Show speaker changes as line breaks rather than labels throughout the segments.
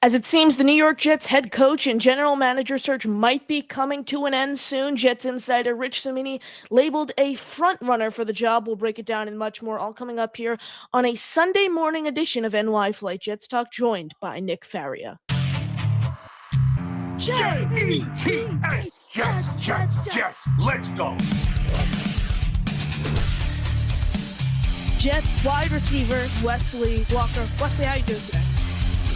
As it seems, the New York Jets head coach and general manager search might be coming to an end soon. Jets insider Rich Cimini labeled a front runner for the job. We'll break it down and much more, all coming up here on a Sunday morning edition of NY Flight Jets Talk, joined by Nick Faria.
Jets, Jets, let's go.
Jets wide receiver Wesley Walker. Wesley, how you doing today?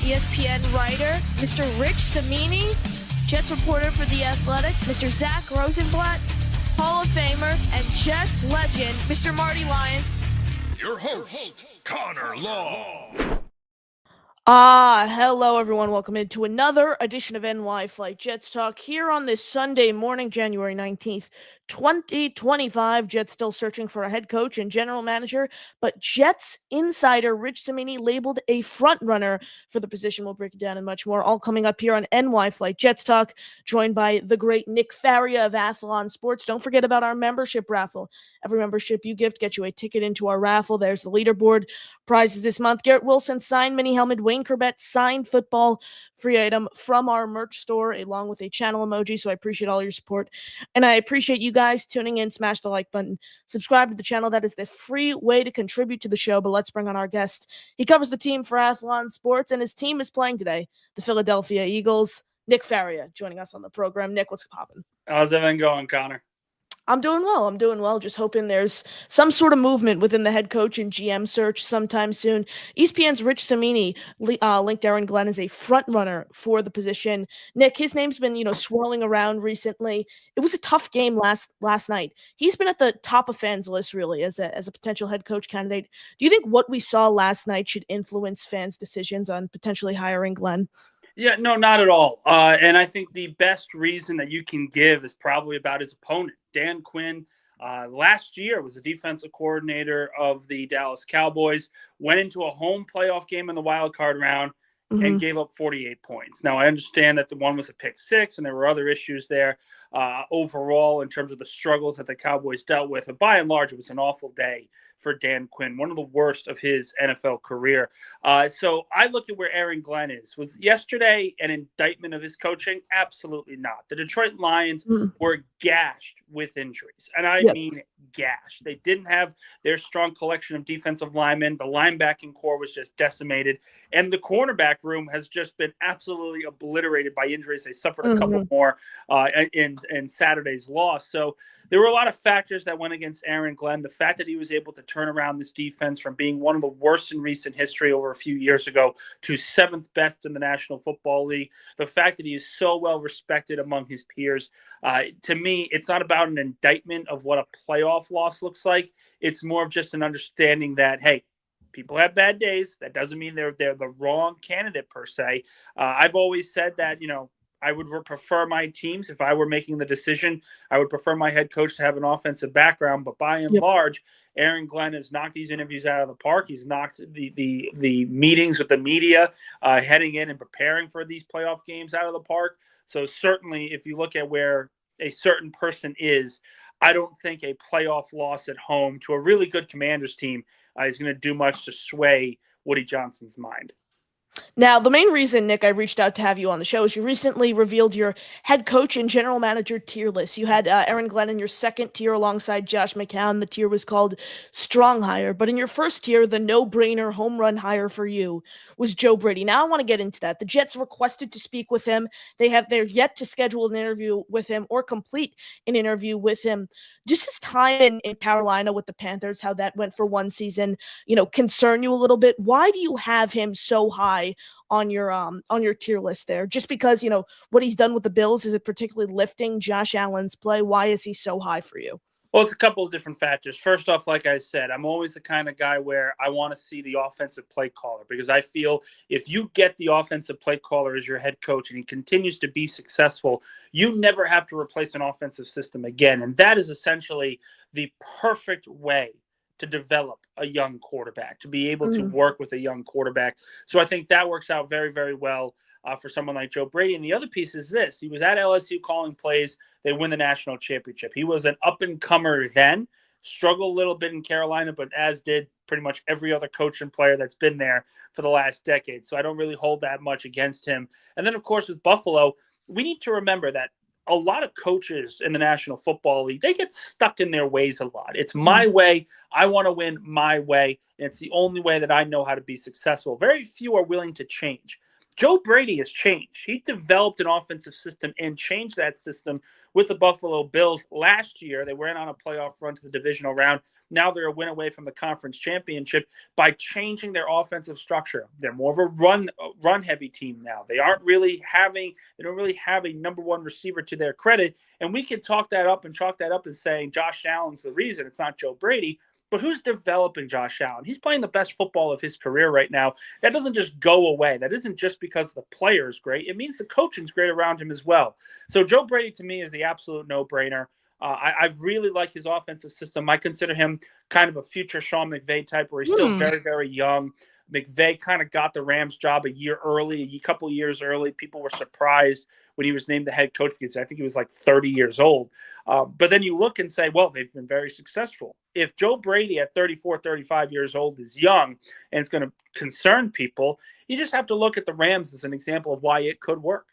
ESPN writer, Mr. Rich Cimini, Jets reporter for The Athletic, Mr. Zach Rosenblatt, Hall of Famer, and Jets legend, Mr. Marty Lyons.
Your host, Connor Law.
Hello everyone. Welcome into another edition of NY Flight Jets Talk here on this Sunday morning, January 19th, 2025. Jets still searching for a head coach and general manager, but Jets insider Rich Cimini labeled a front runner for the position. We'll break it down and much more, all coming up here on NY Flight Jets Talk, joined by the great Nick Faria of Athlon Sports. Don't forget about our membership raffle. Every membership you gift gets you a ticket into our raffle. There's the leaderboard. Prizes this month: Garrett Wilson signed mini helmet, Wayne Corbett signed football, free item from our merch store, along with a channel emoji. So I appreciate all your support, and I appreciate you guys tuning in. Smash the like button, subscribe to the channel. That is the free way to contribute to the show. But let's bring on our guest. He covers the team for Athlon Sports, and his team is playing today, the Philadelphia Eagles. Nick Faria joining us on the program. Nick, what's poppin'?
How's everything going, Connor?
I'm doing well. Just hoping there's some sort of movement within the head coach and GM search sometime soon. ESPN's Rich Cimini linked Aaron Glenn as a front runner for the position. Nick, his name's been, swirling around recently. It was a tough game last night. He's been at the top of fans' list, really, as a potential head coach candidate. Do you think what we saw last night should influence fans' decisions on potentially hiring Glenn?
Yeah, no, not at all. And I think the best reason that you can give is probably about his opponent. Dan Quinn, last year, was the defensive coordinator of the Dallas Cowboys, went into a home playoff game in the wild card round and gave up 48 points. Now, I understand that the one was a pick six and there were other issues there overall in terms of the struggles that the Cowboys dealt with. But by and large, it was an awful day for Dan Quinn, one of the worst of his NFL career. So I look at where Aaron Glenn is. Was yesterday an indictment of his coaching? Absolutely not. The Detroit Lions were gashed with injuries, and I mean gashed. They didn't have their strong collection of defensive linemen. The linebacking core was just decimated, and the cornerback room has just been absolutely obliterated by injuries. They suffered a couple more in Saturday's loss. So there were a lot of factors that went against Aaron Glenn. The fact that he was able to turn around this defense from being one of the worst in recent history over a few years ago to seventh best in the National Football League. The fact that he is so well respected among his peers. To me, it's not about an indictment of what a playoff loss looks like. It's more of just an understanding that, hey, people have bad days. That doesn't mean they're the wrong candidate per se. I've always said that, I would prefer my teams, if I were making the decision, I would prefer my head coach to have an offensive background. But by and large, Aaron Glenn has knocked these interviews out of the park. He's knocked the meetings with the media heading in and preparing for these playoff games out of the park. So certainly, if you look at where a certain person is, I don't think a playoff loss at home to a really good Commanders team is going to do much to sway Woody Johnson's mind.
Now, the main reason, Nick, I reached out to have you on the show is you recently revealed your head coach and general manager tier list. You had Aaron Glenn in your second tier alongside Josh McCown. The tier was called Strong Hire. But in your first tier, the no-brainer home run hire for you was Joe Brady. Now, I want to get into that. The Jets requested to speak with him. They're yet to schedule an interview with him or complete an interview with him. Just his time in Carolina with the Panthers, how that went for one season, concern you a little bit. Why do you have him so high on your tier list there? Just because, what he's done with the Bills, is it particularly lifting Josh Allen's play? Why is he so high for you?
Well, it's a couple of different factors. First off, like I said, I'm always the kind of guy where I want to see the offensive play caller, because I feel if you get the offensive play caller as your head coach and he continues to be successful, you never have to replace an offensive system again. And that is essentially the perfect way to develop a young quarterback, to be able to work with a young quarterback. So I think that works out very, very well for someone like Joe Brady. And the other piece is this. He was at LSU calling plays. They win the national championship. He was an up-and-comer then. struggled a little bit in Carolina, but as did pretty much every other coach and player that's been there for the last decade. So I don't really hold that much against him. And then, of course, with Buffalo, we need to remember that a lot of coaches in the National Football League, they get stuck in their ways a lot. It's my way. I want to win my way. And it's the only way that I know how to be successful. Very few are willing to change. Joe Brady has changed. He developed an offensive system and changed that system with the Buffalo Bills last year. They went on a playoff run to the divisional round. Now they're a win away from the conference championship by changing their offensive structure. They're more of a run heavy team now. They don't really have a number one receiver to their credit. And we can chalk that up as saying Josh Allen's the reason. It's not Joe Brady. But who's developing Josh Allen? He's playing the best football of his career right now. That doesn't just go away. That isn't just because the player is great. It means the coaching's great around him as well. So Joe Brady, to me, is the absolute no-brainer. I really like his offensive system. I consider him kind of a future Sean McVay type where he's still very, very young. McVay kind of got the Rams job a couple years early. People were surprised when he was named the head coach because I think he was like 30 years old. But then you look and say, well, they've been very successful. If Joe Brady at 34, 35 years old is young and it's going to concern people, you just have to look at the Rams as an example of why it could work.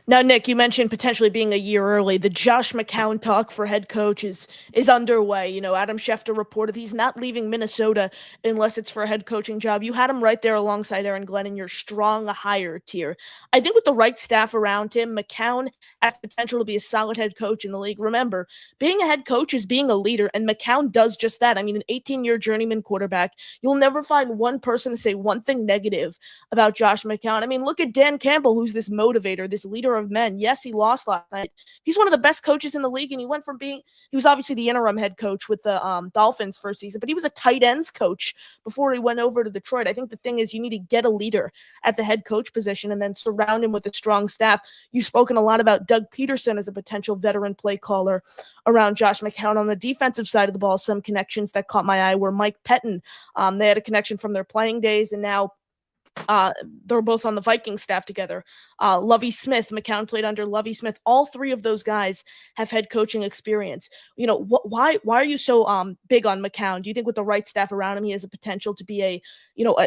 Now, Nick, you mentioned potentially being a year early. The Josh McCown talk for head coach is underway. You know, Adam Schefter reported he's not leaving Minnesota unless it's for a head coaching job. You had him right there alongside Aaron Glenn in your strong hire tier. I think with the right staff around him, McCown has potential to be a solid head coach in the league. Remember, being a head coach is being a leader, and McCown does just that. I mean, an 18-year journeyman quarterback. You'll never find one person to say one thing negative about Josh McCown. I mean, look at Dan Campbell, who's this motivator, this leader of men. Yes, he lost last night. He's one of the best coaches in the league, and he was obviously the interim head coach with the Dolphins first season, but he was a tight ends coach before he went over to Detroit. I think the thing is you need to get a leader at the head coach position and then surround him with a strong staff. You've spoken a lot about Doug Peterson as a potential veteran play caller around Josh McCown. On the defensive side of the ball, some connections that caught my eye were Mike Pettin. They had a connection from their playing days, and now they're both on the Vikings staff together. Lovie Smith, McCown played under Lovie Smith. All three of those guys have head coaching experience. You know, why are you so big on McCown? Do you think with the right staff around him, he has a potential to be a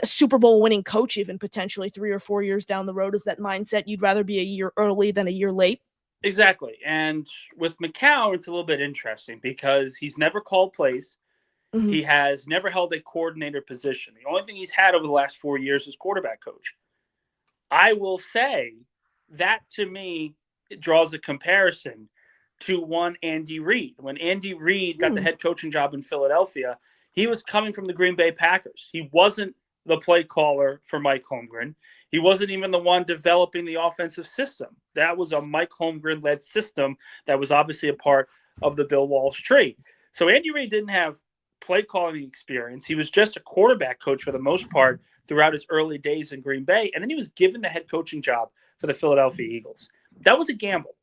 Super Bowl winning coach, even potentially 3 or 4 years down the road? Is that mindset you'd rather be a year early than a year late?
Exactly. And with McCown, it's a little bit interesting because he's never called plays.
Mm-hmm.
He has never held a coordinator position. The only thing he's had over the last 4 years is quarterback coach. I will say that, to me, it draws a comparison to one Andy Reid. When Andy Reid got the head coaching job in Philadelphia, he was coming from the Green Bay Packers. He wasn't the play caller for Mike Holmgren. He wasn't even the one developing the offensive system. That was a Mike Holmgren-led system that was obviously a part of the Bill Walsh tree. So Andy Reid didn't have play calling experience. He was just a quarterback coach for the most part throughout his early days in Green Bay. And then he was given the head coaching job for the Philadelphia Eagles. That was a gamble.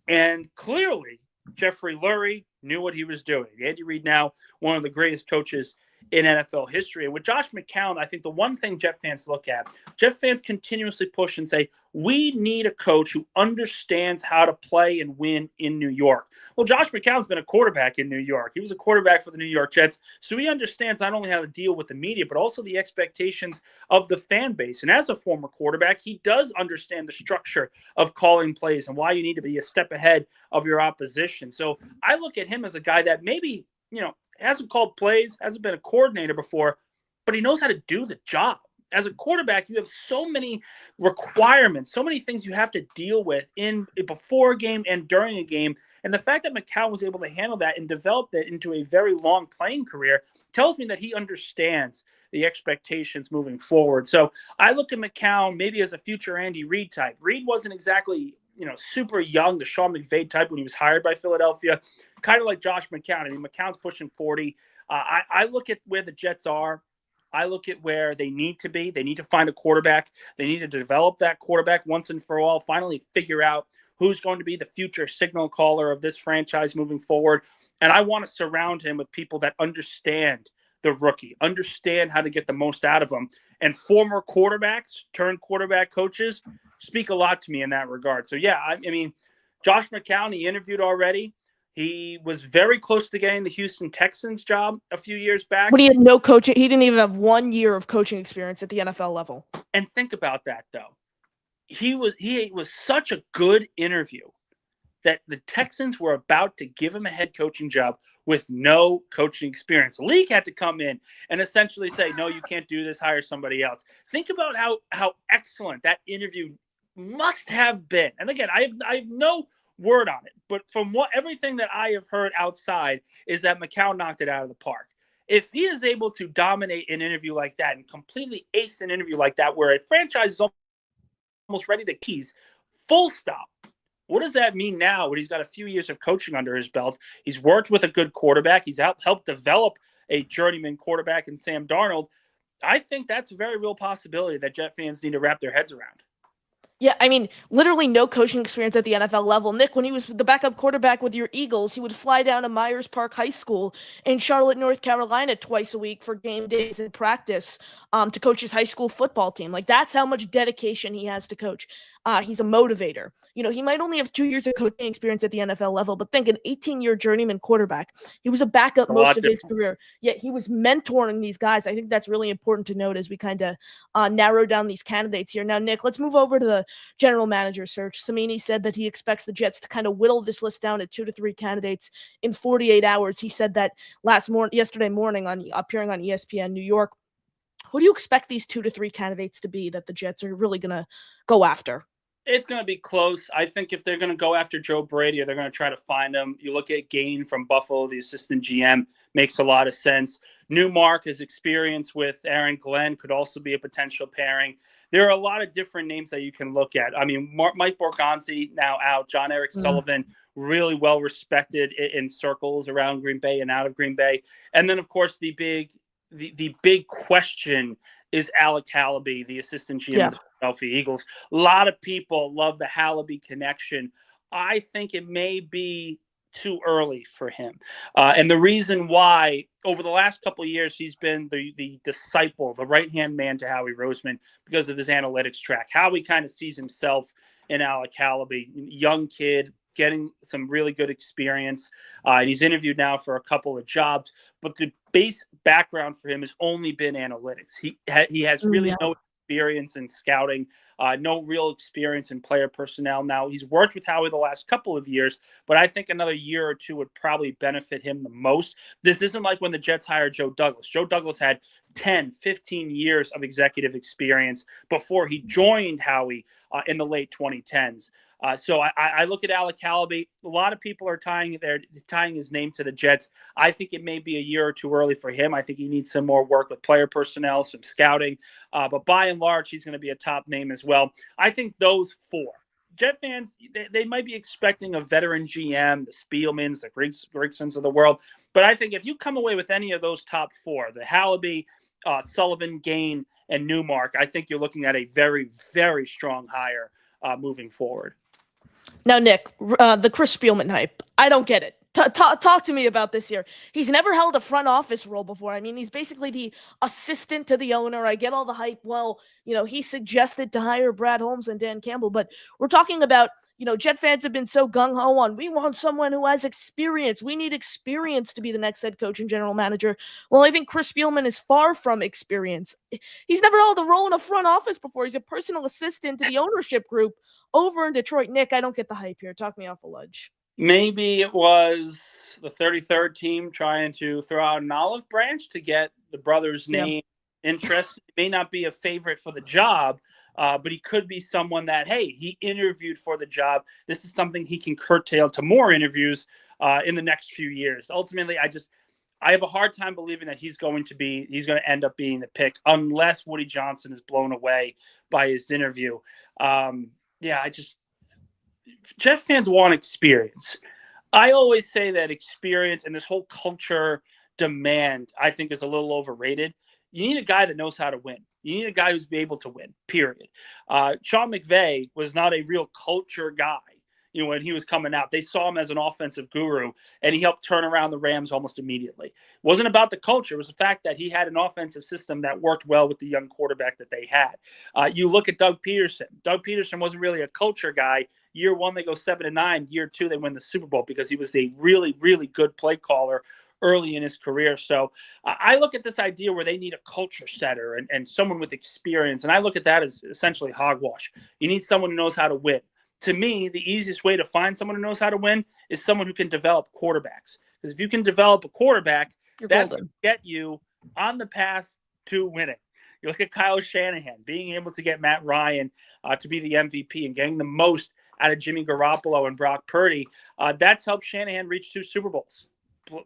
And clearly, Jeffrey Lurie knew what he was doing. Andy Reid, now one of the greatest coaches in NFL history. And with Josh McCown, I think the one thing Jet fans look at, Jet fans continuously push and say, we need a coach who understands how to play and win in New York. Well, Josh McCown's been a quarterback in New York. He was a quarterback for the New York Jets. So he understands not only how to deal with the media, but also the expectations of the fan base. And as a former quarterback, he does understand the structure of calling plays and why you need to be a step ahead of your opposition. So I look at him as a guy that maybe, hasn't called plays, hasn't been a coordinator before, but he knows how to do the job. As a quarterback, you have so many requirements, so many things you have to deal with before a game and during a game. And the fact that McCown was able to handle that and develop that into a very long playing career tells me that he understands the expectations moving forward. So I look at McCown maybe as a future Andy Reid type. Reid wasn't exactly super young, the Sean McVay type when he was hired by Philadelphia, kind of like Josh McCown. I mean, McCown's pushing 40. I look at where the Jets are. I look at where they need to be. They need to find a quarterback. They need to develop that quarterback once and for all, finally figure out who's going to be the future signal caller of this franchise moving forward. And I want to surround him with people that understand the rookie, understand how to get the most out of him. And former quarterbacks turned quarterback coaches speak a lot to me in that regard. So, yeah, I mean, Josh McCown, he interviewed already. He was very close to getting the Houston Texans job a few years back.
But he had no coaching. He didn't even have 1 year of coaching experience at the NFL level.
And think about that, though. He was such a good interview that the Texans were about to give him a head coaching job with no coaching experience. The league had to come in and essentially say, no, you can't do this, hire somebody else. Think about how excellent that interview must have been. And again, I have no word on it, but from everything that I have heard outside is that McCown knocked it out of the park. If he is able to dominate an interview like that and completely ace an interview like that, where a franchise is almost ready to keys, full stop. What does that mean now when he's got a few years of coaching under his belt? He's worked with a good quarterback. He's helped develop a journeyman quarterback in Sam Darnold. I think that's a very real possibility that Jet fans need to wrap their heads around.
Yeah, I mean, literally no coaching experience at the NFL level. Nick, when he was the backup quarterback with your Eagles, he would fly down to Myers Park High School in Charlotte, North Carolina twice a week for game days and practice to coach his high school football team. Like, that's how much dedication he has to coach. He's a motivator. You know, he might only have 2 years of coaching experience at the NFL level, but think an 18-year journeyman quarterback. He was a backup most of his career, yet he was mentoring these guys. I think that's really important to note as we kind of narrow down these candidates here. Now, Nick, let's move over to the general manager search. Samini said that he expects the Jets to kind of whittle this list down to 2 to 3 candidates in 48 hours. He said that yesterday morning on appearing on ESPN New York. Who do you expect these 2 to 3 candidates to be that the Jets are really going to go after?
It's going to be close. I think if they're going to go after Joe Brady or they're going to try to find him, you look at Gain from Buffalo, the assistant GM, makes a lot of sense. Newmark, his experience with Aaron Glenn could also be a potential pairing. There are a lot of different names that you can look at. I mean, Mike Borgonzi now out, John Eric Sullivan, really well respected in circles around Green Bay and out of Green Bay. And then, of course, the big question is Alec Hallaby, the assistant GM of the Philadelphia Eagles. A lot of people love the Hallaby connection. I think it may be too early for him. And the reason why, over the last couple of years, he's been the disciple, the right-hand man to Howie Roseman because of his analytics track. Howie kind of sees himself in Alec Hallaby, young kid, getting some really good experience. And he's interviewed now for a couple of jobs, but the base background for him has only been analytics. He has really no experience in scouting, no real experience in player personnel. Now, he's worked with Howie the last couple of years, but I think another year or two would probably benefit him the most. This isn't like when the Jets hired Joe Douglas. Joe Douglas had 10, 15 years of executive experience before he joined Howie in the late 2010s. So I look at Alec Hallaby. A lot of people are tying his name to the Jets. I think it may be a year or two early for him. I think he needs some more work with player personnel, some scouting. But by and large, he's going to be a top name as well. I think those 4. Jet fans, they might be expecting a veteran GM, the Spielmans, the Grigsons of the world. But I think if you come away with any of those top 4, the Hallaby, Sullivan, Gain, and Newmark, I think you're looking at a very, very strong hire moving forward.
Now, Nick, the Chris Spielman hype, I don't get it. Talk to me about this here. He's never held a front office role before. I mean, he's basically the assistant to the owner. I get all the hype. Well, he suggested to hire Brad Holmes and Dan Campbell, but we're talking about, Jet fans have been so gung-ho on, we want someone who has experience. We need experience to be the next head coach and general manager. Well, I think Chris Spielman is far from experience. He's never held a role in a front office before. He's a personal assistant to the ownership group over in Detroit. Nick, I don't get the hype here. Talk me off a ledge.
Maybe it was the 33rd team trying to throw out an olive branch to get the brother's name interest. He may not be a favorite for the job, but he could be someone that, hey, he interviewed for the job. This is something he can curtail to more interviews in the next few years. Ultimately, I have a hard time believing that he's going to end up being the pick unless Woody Johnson is blown away by his interview. Jet fans want experience. I always say that experience and this whole culture demand, I think, is a little overrated. You need a guy that knows how to win. You need a guy who's able to win, period. Sean McVay was not a real culture guy. when he was coming out. They saw him as an offensive guru, and he helped turn around the Rams almost immediately. It wasn't about the culture. It was the fact that he had an offensive system that worked well with the young quarterback that they had. You look at Doug Peterson. Doug Peterson wasn't really a culture guy. Year one, they go 7-9. Year two, they win the Super Bowl because he was a really, really good play caller early in his career. So I look at this idea where they need a culture setter and someone with experience. And I look at that as essentially hogwash. You need someone who knows how to win. To me, the easiest way to find someone who knows how to win is someone who can develop quarterbacks. Because if you can develop a quarterback, that's going to get you on the path to winning. You look at Kyle Shanahan, being able to get Matt Ryan to be the MVP and getting the most out of Jimmy Garoppolo and Brock Purdy. That's helped Shanahan reach 2 Super Bowls.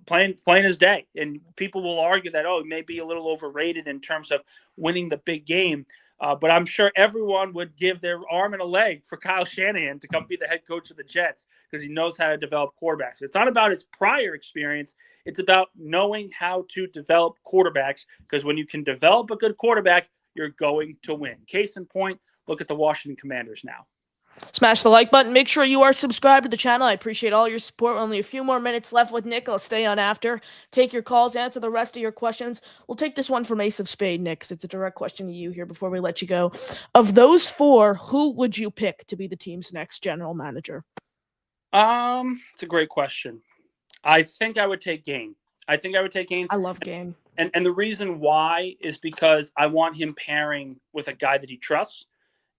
Plain as day. And people will argue that, he may be a little overrated in terms of winning the big game. But I'm sure everyone would give their arm and a leg for Kyle Shanahan to come be the head coach of the Jets because he knows how to develop quarterbacks. It's not about his prior experience. It's about knowing how to develop quarterbacks, because when you can develop a good quarterback, you're going to win. Case in point, look at the Washington Commanders now.
Smash the like button. Make sure you are subscribed to the channel. I appreciate all your support. Only a few more minutes left with Nick. I'll stay on after. Take your calls, answer the rest of your questions. We'll take this one from Ace of Spade, Nick, 'cause it's a direct question to you here before we let you go. Of those 4, who would you pick to be the team's next general manager?
It's a great question. I think I would take Gain.
I love Gain.
And the reason why is because I want him pairing with a guy that he trusts.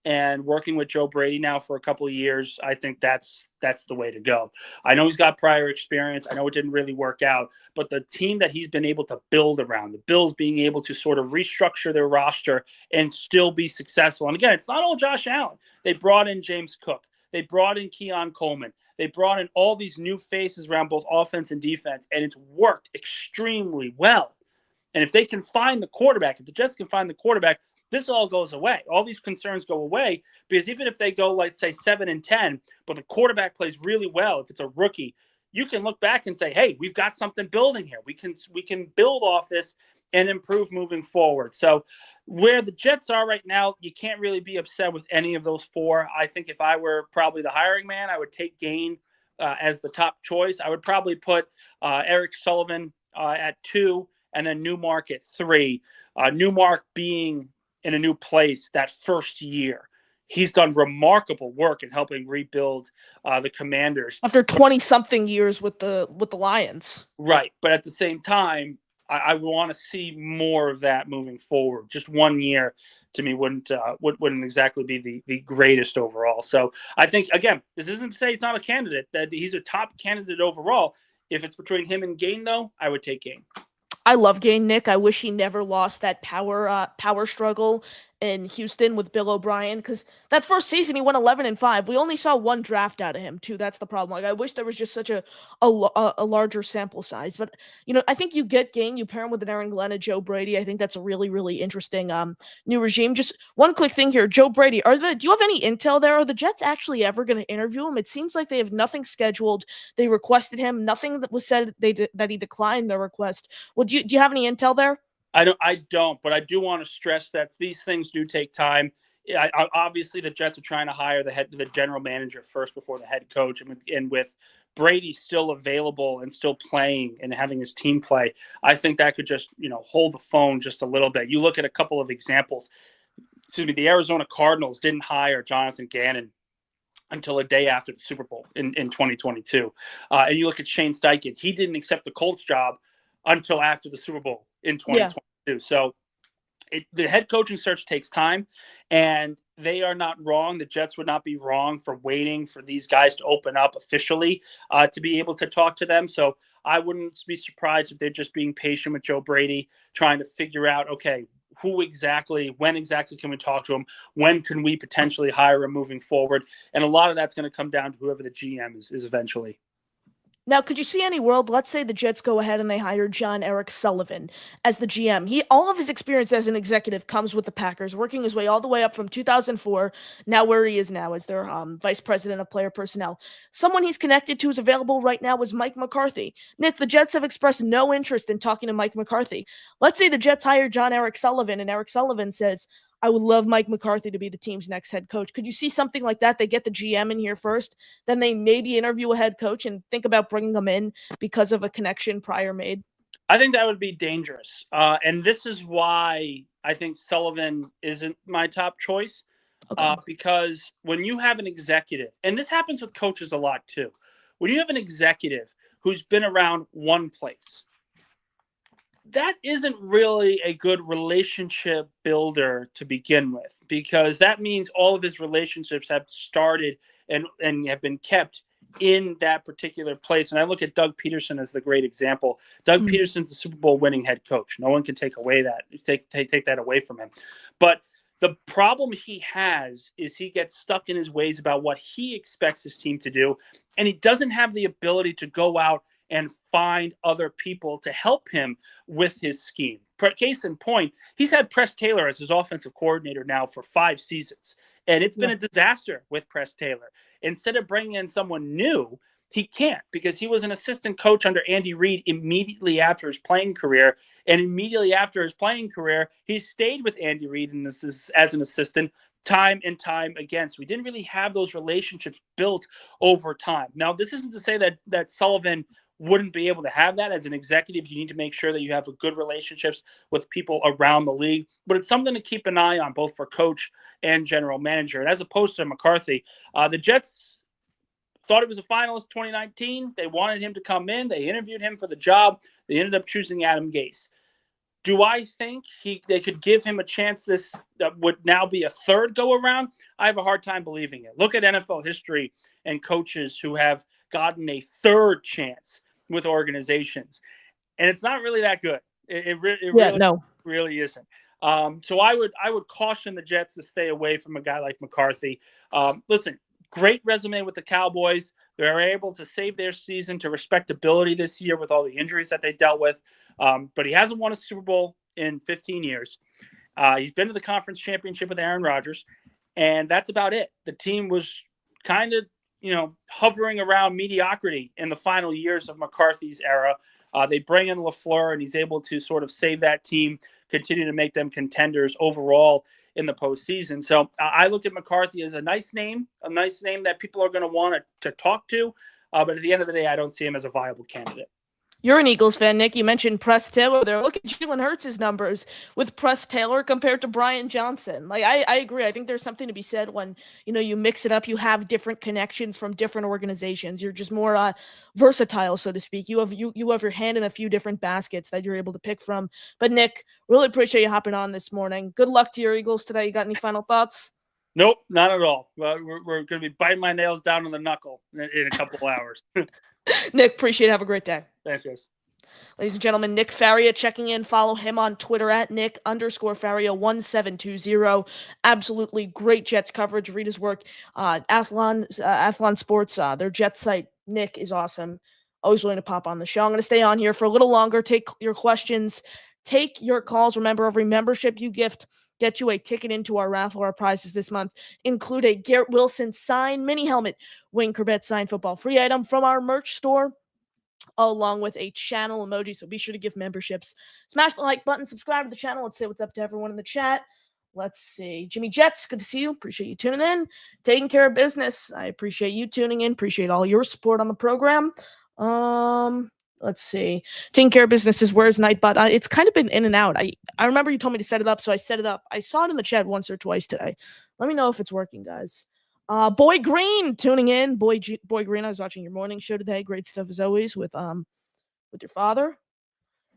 And working with Joe Brady now for a couple of years, I think that's the way to go. I know he's got prior experience. I know it didn't really work out, but the team that he's been able to build around, the Bills being able to sort of restructure their roster and still be successful. And again, it's not all Josh Allen. They brought in James Cook. They brought in Keon Coleman. They brought in all these new faces around both offense and defense, and it's worked extremely well. And if they can find the quarterback, if the Jets can find the quarterback, this all goes away. All these concerns go away, because even if they go, let's say, 7-10, but the quarterback plays really well, if it's a rookie, you can look back and say, hey, we've got something building here. We can build off this and improve moving forward. So where the Jets are right now, you can't really be upset with any of those 4. I think if I were probably the hiring man, I would take Gain as the top choice. I would probably put Eric Sullivan at 2 and then Newmark at 3. Newmark being in a new place that first year. He's done remarkable work in helping rebuild the Commanders.
After 20-something years with the Lions.
Right. But at the same time, I want to see more of that moving forward. Just 1 year, to me, wouldn't exactly be the greatest overall. So I think, again, this isn't to say he's not a candidate, that he's a top candidate overall. If it's between him and Gain, though, I would take Gain.
I love Gain, Nick. I wish he never lost that power struggle in Houston with Bill O'Brien, because that first season he went 11-5. We only saw 1 draft out of him too. That's the problem. Like, I wish there was just such a larger sample size. But I think you get Gain, you pair him with an Aaron Glenn, a Joe Brady. I think that's a really, really interesting new regime. Just one quick thing here, Joe Brady. Do you have any intel there? Are the Jets actually ever going to interview him? It seems like they have nothing scheduled. They requested him. Nothing that was said that he declined their request. Well, do you have any intel there?
I don't, but I do want to stress that these things do take time. Obviously, the Jets are trying to hire the general manager first before the head coach, and with Brady still available and still playing and having his team play, I think that could just hold the phone just a little bit. You look at a couple of examples. The Arizona Cardinals didn't hire Jonathan Gannon until a day after the Super Bowl in 2022, and you look at Shane Steichen. He didn't accept the Colts job until after the Super Bowl in 2022. Yeah. So the head coaching search takes time, and they are not wrong. The Jets would not be wrong for waiting for these guys to open up officially to be able to talk to them. So I wouldn't be surprised if they're just being patient with Joe Brady, trying to figure out, okay, when exactly can we talk to him? When can we potentially hire him moving forward? And a lot of that's going to come down to whoever the GM is eventually.
Now, could you see any world, let's say the Jets go ahead and they hire John Eric Sullivan as the GM. All of his experience as an executive comes with the Packers, working his way all the way up from 2004, now where he is now as their vice president of player personnel. Someone he's connected to is available right now is Mike McCarthy. Nick, the Jets have expressed no interest in talking to Mike McCarthy. Let's say the Jets hire John Eric Sullivan, and Eric Sullivan says, I would love Mike McCarthy to be the team's next head coach. Could you see something like that? They get the GM in here first, then they maybe interview a head coach and think about bringing them in because of a connection prior made?
I think that would be dangerous. And this is why I think Sullivan isn't my top choice.
Okay.
Because when you have an executive, and this happens with coaches a lot too, when you have an executive who's been around one place, that isn't really a good relationship builder to begin with, because that means all of his relationships have started and have been kept in that particular place. And I look at Doug Peterson as the great example. Doug Peterson's a Super Bowl winning head coach. No one can take that away from him. But the problem he has is he gets stuck in his ways about what he expects his team to do, and he doesn't have the ability to go out and find other people to help him with his scheme. Case in point, he's had Press Taylor as his offensive coordinator now for 5 seasons, and it's been a disaster with Press Taylor. Instead of bringing in someone new, he can't, because he was an assistant coach under Andy Reid immediately after his playing career. And immediately after his playing career, he stayed with Andy Reid as an assistant time and time again. So we didn't really have those relationships built over time. Now, this isn't to say that Sullivan wouldn't be able to have that. As an executive, you need to make sure that you have good relationships with people around the league. But it's something to keep an eye on, both for coach and general manager. And as opposed to McCarthy, the Jets thought it was a finalist 2019. They wanted him to come in. They interviewed him for the job. They ended up choosing Adam Gase. Do I think they could give him a chance that would now be a third go around? I have a hard time believing it. Look at NFL history and coaches who have gotten a third chance with organizations, and it's not really that good. It really isn't. So I would caution the Jets to stay away from a guy like McCarthy. Listen, great resume with the Cowboys. They're able to save their season to respectability this year with all the injuries that they dealt with. But he hasn't won a Super Bowl in 15 years. He's been to the conference championship with Aaron Rodgers, and that's about it. The team was kind of, hovering around mediocrity in the final years of McCarthy's era. They bring in LaFleur, and he's able to sort of save that team, continue to make them contenders overall in the postseason. So I look at McCarthy as a nice name that people are going to want to talk to. But at the end of the day, I don't see him as a viable candidate.
You're an Eagles fan, Nick. You mentioned Press Taylor there. Look at Jalen Hurts' numbers with Press Taylor compared to Brian Johnson. Like, I agree. I think there's something to be said when, you mix it up. You have different connections from different organizations. You're just more versatile, so to speak. You have your hand in a few different baskets that you're able to pick from. But, Nick, really appreciate you hopping on this morning. Good luck to your Eagles today. You got any final thoughts?
Nope, not at all. We're going to be biting my nails down on the knuckle in a couple of hours.
Nick, appreciate it. Have a great day.
Thanks, guys.
Ladies and gentlemen, Nick Faria checking in. Follow him on Twitter at Nick_Faria1720. Absolutely great Jets coverage. Read his work. Athlon Sports, their Jets site. Nick is awesome. Always willing to pop on the show. I'm going to stay on here for a little longer. Take your questions. Take your calls. Remember, every membership you gift get you a ticket into our raffle. Our prizes this month include a Garrett Wilson signed mini helmet, Wayne Corbett signed football free item from our merch store, along with a channel emoji. So be sure to give memberships. Smash the like button, subscribe to the channel. Let's say what's up to everyone in the chat. Let's see. Jimmy Jets, good to see you. Appreciate you tuning in. Taking care of business. I appreciate you tuning in. Appreciate all your support on the program. Let's see. Taking care of business is Where's Nightbot. It's kind of been in and out. I remember you told me to set it up, so I set it up. I saw it in the chat once or twice today. Let me know if it's working, guys. Boy Green tuning in. Boy Green, I was watching your morning show today. Great stuff as always with your father.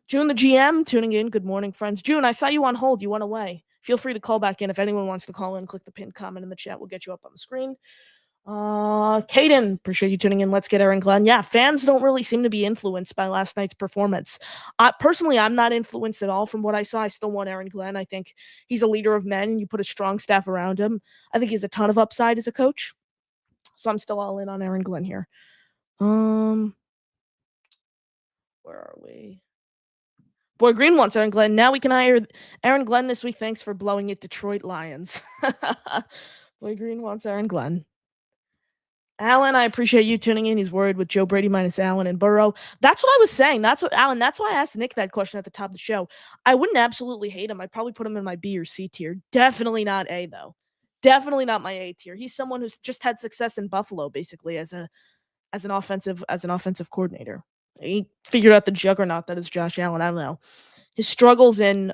June the GM tuning in. Good morning, friends. June, I saw you on hold. You went away. Feel free to call back in. If anyone wants to call in, click the pinned comment in the chat. We'll get you up on the screen. Caden, appreciate you tuning in. Let's get Aaron Glenn. Yeah, fans don't really seem to be influenced by last night's performance. Personally, I'm not influenced at all from what I saw. I still want Aaron Glenn. I think he's a leader of men. You put a strong staff around him. I think he has a ton of upside as a coach. So I'm still all in on Aaron Glenn here. Where are we? Boy Green wants Aaron Glenn. Now we can hire Aaron Glenn this week. Thanks for blowing it, Detroit Lions. Boy Green wants Aaron Glenn. Alan, I appreciate you tuning in. He's worried with Joe Brady minus Allen and Burrow. That's what I was saying. That's what Alan. That's why I asked Nick that question at the top of the show. I wouldn't absolutely hate him. I'd probably put him in my B or C tier. Definitely not A though. Definitely not my A tier. He's someone who's just had success in Buffalo, basically as an offensive coordinator. He figured out the juggernaut that is Josh Allen. I don't know. His struggles in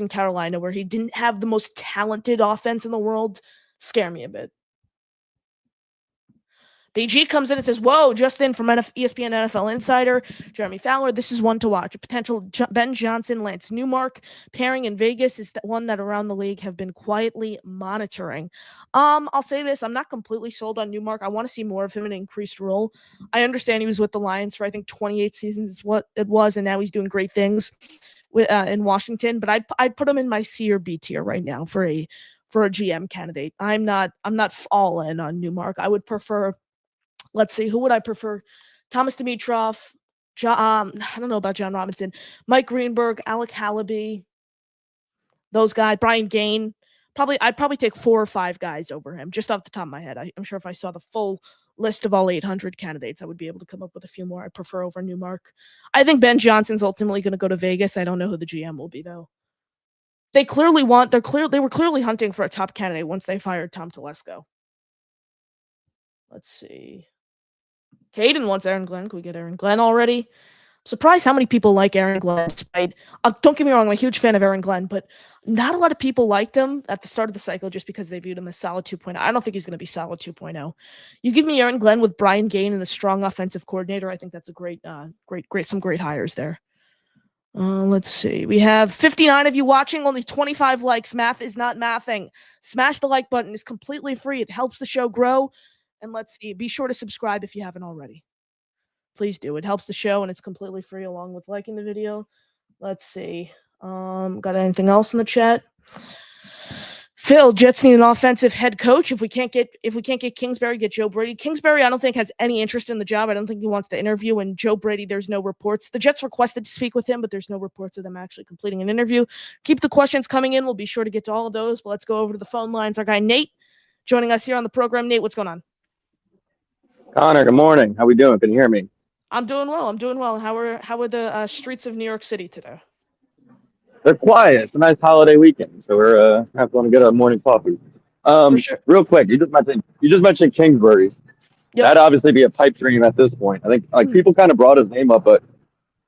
Carolina, where he didn't have the most talented offense in the world, scare me a bit. BG comes in and says, whoa, just in from ESPN NFL Insider, Jeremy Fowler, this is one to watch. A potential Ben Johnson, Lance Newmark pairing in Vegas is one that around the league have been quietly monitoring. I'll say this, I'm not completely sold on Newmark. I want to see more of him in an increased role. I understand he was with the Lions for, I think, 28 seasons is what it was, and now he's doing great things in Washington, but I'd put him in my C or B tier right now for a GM candidate. I'm not all in on Newmark. I would prefer, let's see, who would I prefer? Thomas Dimitroff, I don't know about John Robinson, Mike Greenberg, Alec Hallaby, those guys, Brian Gain. I'd probably take 4 or 5 guys over him, just off the top of my head. I'm sure if I saw the full list of all 800 candidates, I would be able to come up with a few more I prefer over Newmark. I think Ben Johnson's ultimately going to go to Vegas. I don't know who the GM will be, though. They were clearly hunting for a top candidate once they fired Tom Telesco. Let's see. Caden wants Aaron Glenn. Can we get Aaron Glenn already? I'm surprised how many people like Aaron Glenn. Despite, don't get me wrong, I'm a huge fan of Aaron Glenn, but not a lot of people liked him at the start of the cycle just because they viewed him as solid 2.0. I don't think he's going to be solid 2.0. You give me Aaron Glenn with Brian Gain and a strong offensive coordinator. I think that's a great hires there. Let's see. We have 59 of you watching, only 25 likes. Math is not mathing. Smash the like button. It's completely free. It helps the show grow. And let's see, be sure to subscribe if you haven't already. Please do. It helps the show, and it's completely free along with liking the video. Let's see. Got anything else in the chat? Phil, Jets need an offensive head coach. If we can't get Kingsbury, get Joe Brady. Kingsbury, I don't think has any interest in the job. I don't think he wants to interview. And Joe Brady, there's no reports. The Jets requested to speak with him, but there's no reports of them actually completing an interview. Keep the questions coming in. We'll be sure to get to all of those. But let's go over to the phone lines. Our guy Nate joining us here on the program. Nate, what's going on?
Connor, good morning. How we doing? Can you hear me?
I'm doing well. How are the streets of New York City today?
They're quiet. It's a nice holiday weekend, so we're going to get a morning coffee.
For sure.
Real quick, you just mentioned Kingsbury.
Yep.
That'd obviously be a pipe dream at this point. I think people kind of brought his name up, but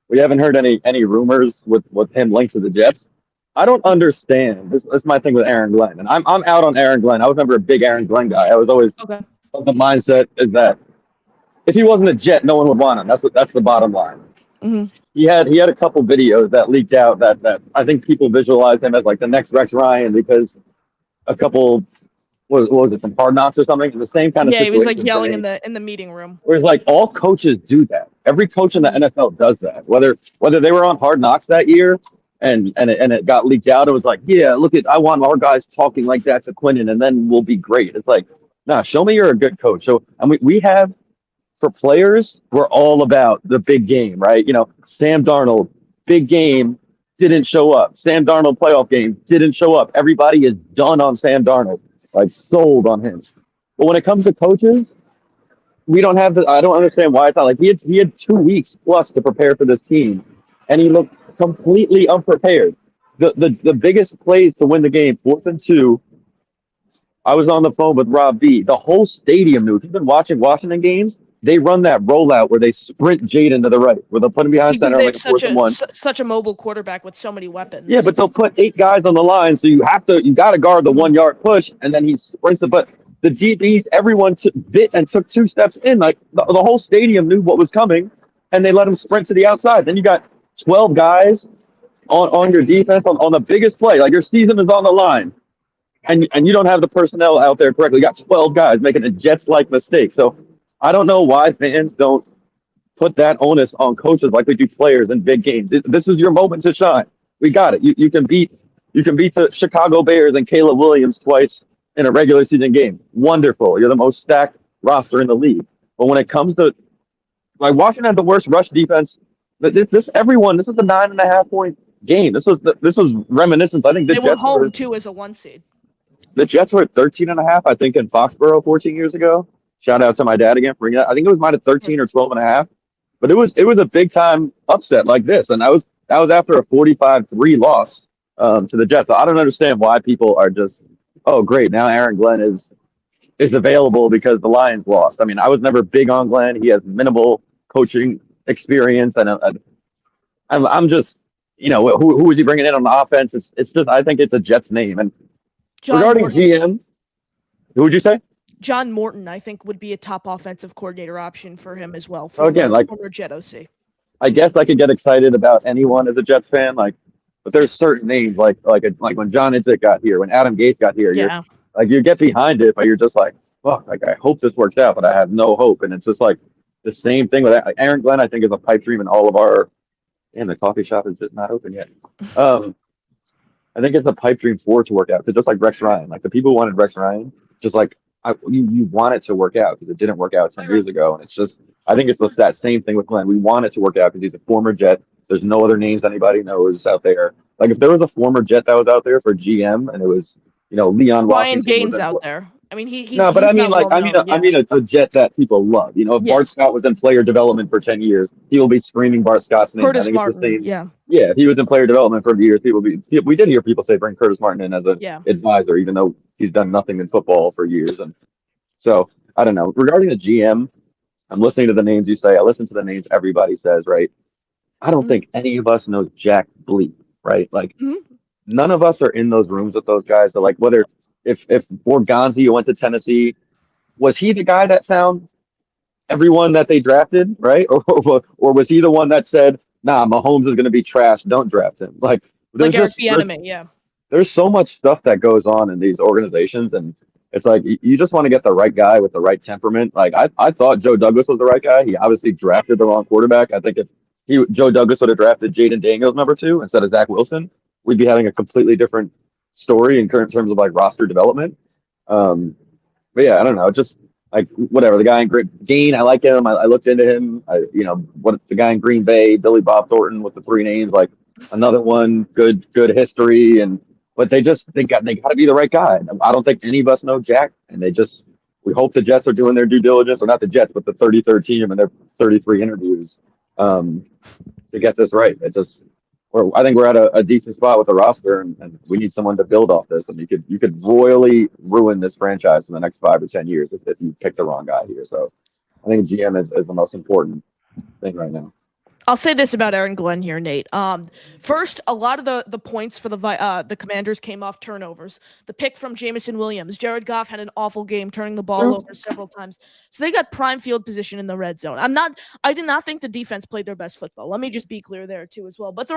we haven't heard any rumors with him linked to the Jets. I don't understand. This is my thing with Aaron Glenn, and I'm out on Aaron Glenn. I was never a big Aaron Glenn guy. I was always of the mindset is that if he wasn't a Jet, no one would want him. That's the bottom line.
Mm-hmm.
He had a couple videos that leaked out that I think people visualized him as like the next Rex Ryan because a couple what was it from Hard Knocks or something? The same kind of
he was like yelling in the meeting room.
Whereas like all coaches do that. Every coach in the NFL does that. Whether they were on Hard Knocks that year and it got leaked out, it was like, yeah, look at I want our guys talking like that to Quinnen and then we'll be great. It's like, nah, show me you're a good coach. So and we have. For players, we're all about the big game, right? You know, Sam Darnold, big game, didn't show up. Sam Darnold playoff game, didn't show up. Everybody is done on Sam Darnold, like sold on him. But when it comes to coaches, we don't have I don't understand why it's not like he had 2 weeks plus to prepare for this team, and he looked completely unprepared. The biggest plays to win the game, 4th and 2. I was on the phone with Rob B. The whole stadium knew. If you've been watching Washington games, they run that rollout where they sprint Jaden to the right, where they'll put him behind center like a 4th and 1.
Such a mobile quarterback with so many weapons.
Yeah, but they'll put 8 guys on the line, so you got to guard the 1 yard push, and then he sprints it. But the DBs, everyone bit and took 2 steps in. Like the whole stadium knew what was coming, and they let him sprint to the outside. Then you got 12 guys on your defense on the biggest play. Like your season is on the line. And you don't have the personnel out there correctly. You got 12 guys making a Jets-like mistake. So I don't know why fans don't put that onus on coaches like we do players in big games. This is your moment to shine. We got it. You can beat the Chicago Bears and Caleb Williams twice in a regular season game. Wonderful. You're the most stacked roster in the league. But when it comes to like Washington had the worst rush defense. This was a 9.5 point game. This was reminiscent. I think
they were home too as a 1 seed.
The Jets were at 13.5, I think, in Foxborough 14 years ago. Shout out to my dad again for bringing that. I think it was minus 13 or 12 and a half. But it was a big time upset like this, and that was after a 45-3 loss to the Jets. So I don't understand why people are just, oh great, now Aaron Glenn is available because the Lions lost. I mean, I was never big on Glenn. He has minimal coaching experience, and I'm just, who is he bringing in on the offense? It's just I think it's a Jets name. And
John
regarding
Morton.
GM, who would you say?
John Morton, I think, would be a top offensive coordinator option for him as well.
Again,
former Jet OC.
I guess I could get excited about anyone as a Jets fan, but there's certain names like when John Idzik got here, when Adam Gase got here,
Yeah.
you get behind it, but you're just like, fuck, like I hope this works out, but I have no hope. And it's just like the same thing with Aaron Glenn. I think is a pipe dream in all of our. And the coffee shop is just not open yet. I think it's a pipe dream for it to work out because just like Rex Ryan, like the people who wanted Rex Ryan, just like you want it to work out because it didn't work out 10 years ago, and it's just I think it's just that same thing with Glenn. We want it to work out because he's a former Jet. There's no other names anybody knows out there. Like if there was a former Jet that was out there for GM and it was Leon
Ryan
Washington
Gaines out there. I mean,
no, but I mean, like, I mean, a Jet that people love. If Bart Scott was in player development for 10 years, he will be screaming Bart Scott's name.
Curtis
I think
Martin,
it's the same.
yeah.
Yeah, if he was in player development for years, we did hear people say bring Curtis Martin in as an advisor, even though he's done nothing in football for years. And so, I don't know. Regarding the GM, I'm listening to the names you say. I listen to the names everybody says, right? I don't think any of us knows Jack Bleep, right? Like, none of us are in those rooms with those guys. So, like, whether if Orgonzi went to Tennessee, was he the guy that found everyone that they drafted, right? Or was he the one that said, nah, Mahomes is going to be trash, don't draft him? Like
Eric Bieniemy, yeah.
There's so much stuff that goes on in these organizations, and it's like you just want to get the right guy with the right temperament. Like I thought Joe Douglas was the right guy. He obviously drafted the wrong quarterback. I think if Joe Douglas would have drafted Jaden Daniels #2 instead of Zach Wilson, we'd be having a completely different story in terms of like roster development. But yeah, I don't know. Just like whatever. The guy in Gain, I like him. I looked into him. What the guy in Green Bay, Billy Bob Thornton with the 3 names, like another one, good history. But they got to be the right guy. I don't think any of us know Jack, and we hope the Jets are doing their due diligence, or not the Jets, but the 33rd team and their 33 interviews to get this right. I think we're at a decent spot with the roster, and we need someone to build off this. And you could royally ruin this franchise in the next 5 or 10 years if you pick the wrong guy here. So I think GM is the most important thing right now.
I'll say this about Aaron Glenn here, Nate. First, a lot of the points for the Commanders came off turnovers. The pick from Jameson Williams. Jared Goff had an awful game, turning the ball over several times. So they got prime field position in the red zone. I did not think the defense played their best football. Let me just be clear there too as well. But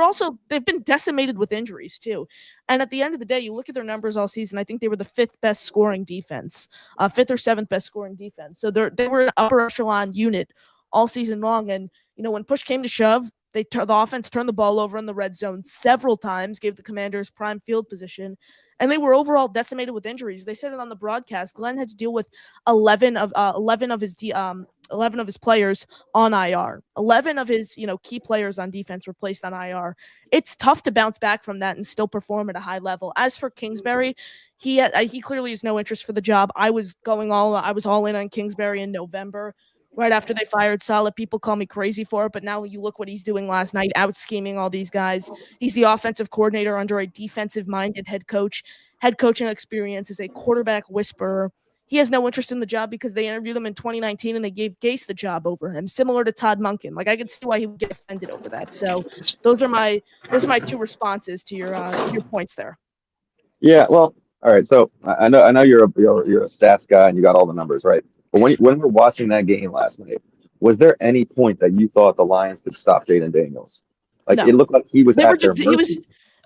they've been decimated with injuries too. And at the end of the day, you look at their numbers all season. I think they were the 5th best scoring defense, 5th or 7th best scoring defense. So they were an upper echelon unit all season long. And when push came to shove, the offense turned the ball over in the red zone several times, gave the Commanders prime field position, and they were overall decimated with injuries. They said it on the broadcast. Glenn had to deal with 11 of his players on IR. 11 of his key players on defense were placed on IR. It's tough to bounce back from that and still perform at a high level. As for Kingsbury, he clearly has no interest for the job. I was all in on Kingsbury in November. Right after they fired Saleh, people call me crazy for it, but now you look what he's doing last night, out scheming all these guys. He's the offensive coordinator under a defensive-minded head coach. Head coaching experience is a quarterback whisperer. He has no interest in the job because they interviewed him in 2019 and they gave Gase the job over him, similar to Todd Monken. Like I could see why he would get offended over that. So those are my 2 responses to your points there.
Yeah, well, all right. So I know you're a stats guy and you got all the numbers, right? But when we're watching that game last night, was there any point that you thought the Lions could stop Jaden Daniels? Like
No.
It looked like he was at their mercy.
He was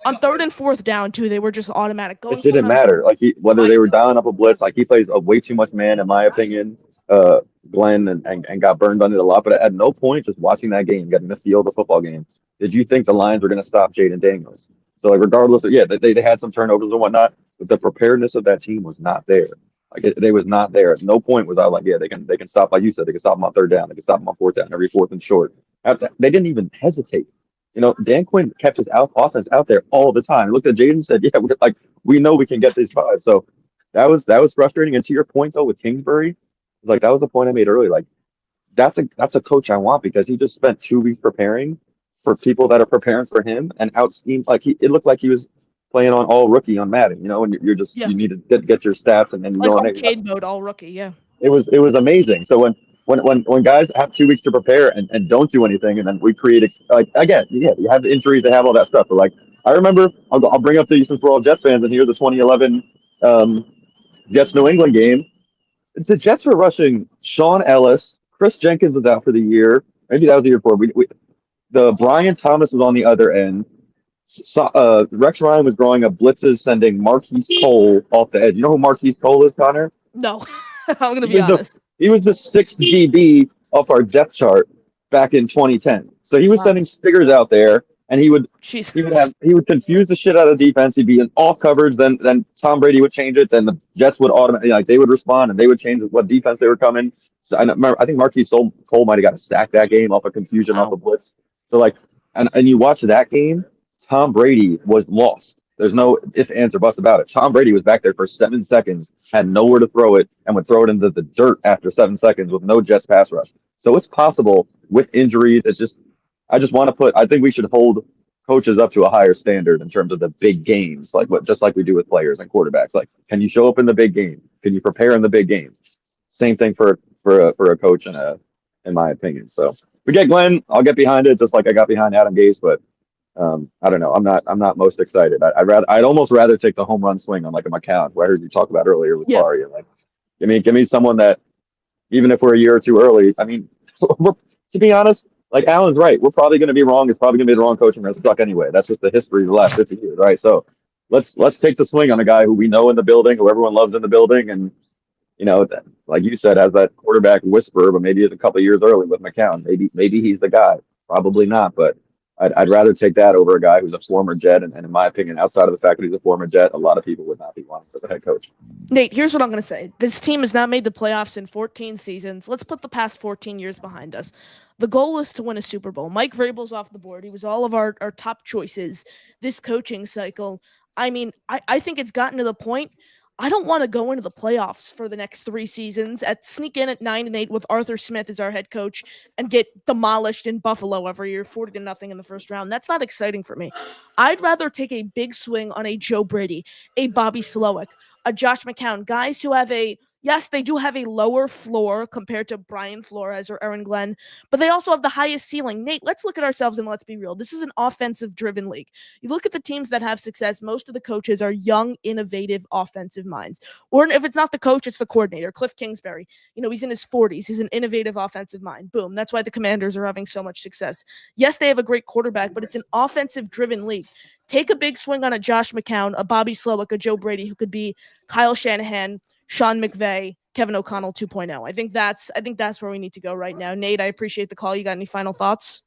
on 3rd and 4th down too. They were just automatic.
It didn't matter. Like whether they were dialing up a blitz, like he plays a way too much man, in my opinion. Glenn and got burned on it a lot. But at no point, just watching that game, getting the feel of the football game, did you think the Lions were going to stop Jaden Daniels? So like regardless of they had some turnovers and whatnot, but the preparedness of that team was not there. Like they was not there. At no point was I like, they can stop, like you said, they can stop them on 3rd down, they can stop them on 4th down, every 4th and short. They didn't even hesitate. Dan Quinn kept his offense out there all the time. He looked at Jaden and said, we know we can get these 5. So that was frustrating. And to your point though, with Kingsbury, Like that was the point I made earlier. Like that's a coach I want because he just spent 2 weeks preparing for people that are preparing for him and out schemed like it looked like he was playing on all rookie on Madden, and you're just
Yeah.
you need to get your stats and then you
Like
go on it.
arcade mode, all rookie. Yeah.
It was amazing. So when guys have 2 weeks to prepare and don't do anything and then we create like again, yeah, you have the injuries, they have all that stuff. But like I remember, I'll bring up the since we're all Jets fans and here's the 2011 um, Jets New England game. The Jets were rushing Sean Ellis. Chris Jenkins was out for the year. Maybe that was the year before. The Brian Thomas was on the other end. Rex Ryan was drawing up blitzes, sending Marquise Cole off the edge. You know who Marquise Cole is, Connor?
No, I'm gonna
He
be
was the
honest.
he was the sixth DB off our depth chart back in 2010. So he was
Wow.
sending stickers out there, and
Jesus.
he would confuse the shit out of the defense. He'd be in all coverage. Then Tom Brady would change it. Then the Jets would automatically like they would respond and they would change what defense they were coming. So I think Marquise Cole might have got a sack that game off a confusion off a
Wow.
blitz. So like and you watch that game, Tom Brady was lost. There's no if, ands, or buts about it. Tom Brady was back there for 7 seconds, had nowhere to throw it, and would throw it into the dirt after 7 seconds with no Jets pass rush. So it's possible with injuries. I just want to I think we should hold coaches up to a higher standard in terms of the big games, just like we do with players and quarterbacks. Like, can you show up in the big game? Can you prepare in the big game? Same thing for a coach in my opinion. So if we get Glenn, I'll get behind it, just like I got behind Adam Gase, but I don't know. I'm not most excited. I'd almost rather take the home run swing on like a McCown, who I heard you talk about earlier with
Yeah.
Faria. Like, give me someone that even if we're a year or two early. I mean, to be honest, like Alan's right. We're probably going to be wrong. It's probably going to be the wrong coach and we're going to suck anyway. That's just the history of the last 50 years, right? So let's take the swing on a guy who we know in the building, who everyone loves in the building, and like you said, has that quarterback whisper, but maybe it's a couple of years early with McCown. Maybe he's the guy. Probably not, but I'd rather take that over a guy who's a former Jet. And in my opinion, outside of the fact that he's a former Jet, a lot of people would not be wanting as a head coach.
Nate, here's what I'm going to say. This team has not made the playoffs in 14 seasons. Let's put the past 14 years behind us. The goal is to win a Super Bowl. Mike Vrabel's off the board. He was all of our top choices this coaching cycle. I mean, I think it's gotten to the point I don't want to go into the playoffs for the next 3 seasons, sneak in at 9-8 with Arthur Smith as our head coach and get demolished in Buffalo every year, 40-0 in the first round. That's not exciting for me. I'd rather take a big swing on a Joe Brady, a Bobby Slowick, a Josh McCown, guys who have yes, they do have a lower floor compared to Brian Flores or Aaron Glenn, but they also have the highest ceiling. Nate, let's look at ourselves and let's be real. This is an offensive-driven league. You look at the teams that have success, most of the coaches are young, innovative, offensive minds. Or if it's not the coach, it's the coordinator. Cliff Kingsbury, he's in his 40s. He's an innovative offensive mind. Boom. That's why the Commanders are having so much success. Yes, they have a great quarterback, but it's an offensive-driven league. Take a big swing on a Josh McCown, a Bobby Slowick, a Joe Brady, who could be Kyle Shanahan, Sean McVay, Kevin O'Connell 2.0. I think that's where we need to go right now. Nate, I appreciate the call. You got any final thoughts?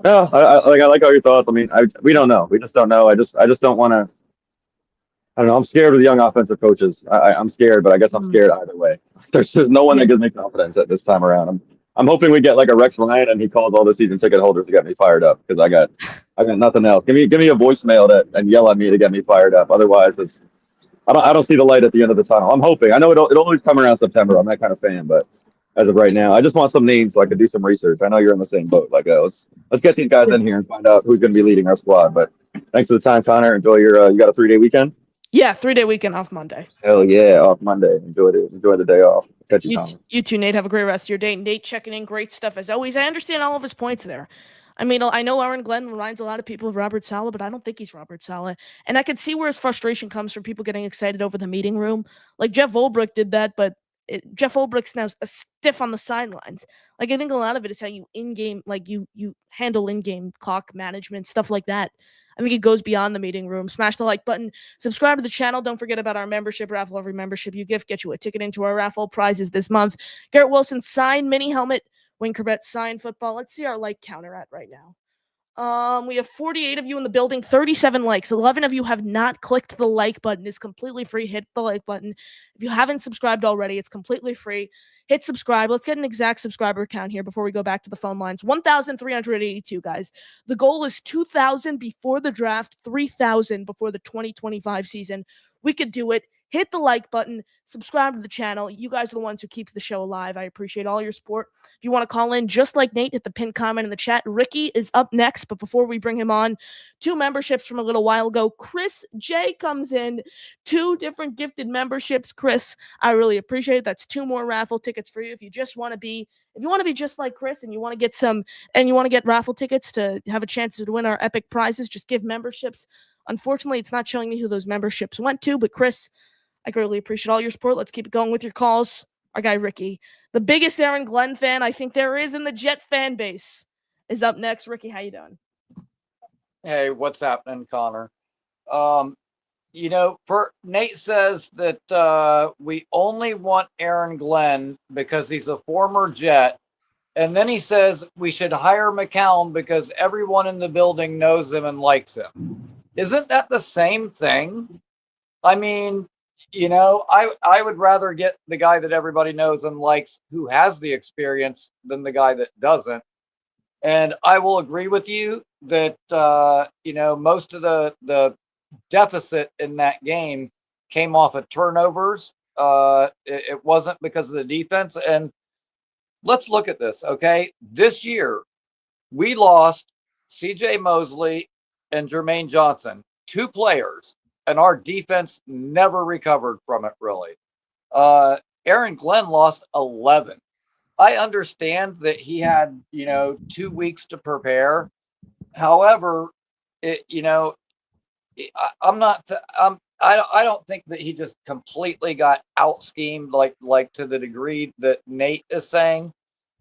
No, I like all your thoughts. I mean, we don't know. We just don't know. I just don't want to. I don't know. I'm scared of the young offensive coaches. I'm scared, but I guess I'm scared either way. There's no one that gives me confidence at this time around. I'm hoping we get like a Rex Ryan and he calls all the season ticket holders to get me fired up because I got nothing else. Give me a voicemail and yell at me to get me fired up. Otherwise, I don't see the light at the end of the tunnel. I'm hoping. I know it'll always come around September. I'm that kind of fan, but as of right now, I just want some names so I can do some research. I know you're in the same boat. Like, let's get these guys in here and find out who's going to be leading our squad. But thanks for the time, Connor. Enjoy your. You got a 3-day weekend?
Yeah, 3-day weekend off Monday.
Hell yeah, off Monday. Enjoy the day off. Catch you, Connor.
You too, Nate. Have a great rest of your day. Nate checking in, great stuff as always. I understand all of his points there. I mean, I know Aaron Glenn reminds a lot of people of Robert Saleh, but I don't think he's Robert Saleh. And I can see where his frustration comes from people getting excited over the meeting room. Like Jeff Ulbrich did that, but Jeff Ulbrich's now a stiff on the sidelines. Like I think a lot of it is how you in-game, like you handle in-game clock management, stuff like that. I think it goes beyond the meeting room. Smash the like button. Subscribe to the channel. Don't forget about our membership raffle. Every membership you get you a ticket into our raffle. Prizes this month. Garrett Wilson signed mini helmet. Wayne Corbett signed football. Let's see our like counter at right now. We have 48 of you in the building, 37 likes. 11 of you have not clicked the like button. It's completely free. Hit the like button. If you haven't subscribed already, it's completely free. Hit subscribe. Let's get an exact subscriber count here before we go back to the phone lines. 1,382, guys. The goal is 2,000 before the draft, 3,000 before the 2025 season. We could do it. hit the like button, subscribe to the channel. You guys are the ones who keep the show alive. I appreciate all your support. If you want to call in, just like Nate, hit the pinned comment in the chat. Ricky is up next, but before we bring him on, 2 memberships from a little while ago. Chris J comes in, 2 different gifted memberships. Chris, I really appreciate it. That's 2 more raffle tickets for you. If you want to be just like Chris and you want to get raffle tickets to have a chance to win our epic prizes, just give memberships. Unfortunately, it's not showing me who those memberships went to, but Chris, I greatly appreciate all your support. Let's keep it going with your calls. Our guy Ricky, the biggest Aaron Glenn fan I think there is in the Jet fan base, is up next. Ricky, how you doing?
Hey, what's happening, Connor? For Nate says that we only want Aaron Glenn because he's a former Jet. And then he says we should hire McCown because everyone in the building knows him and likes him. Isn't that the same thing? I mean, I would rather get the guy that everybody knows and likes who has the experience than the guy that doesn't. And I will agree with you that, most of the deficit in that game came off of turnovers. It wasn't because of the defense. And let's look at this, okay? This year, we lost C.J. Mosley and Jermaine Johnson, 2 players, and our defense never recovered from it, really. Aaron Glenn lost 11. I understand that he had, 2 weeks to prepare. However, I don't think that he just completely got out schemed like to the degree that Nate is saying.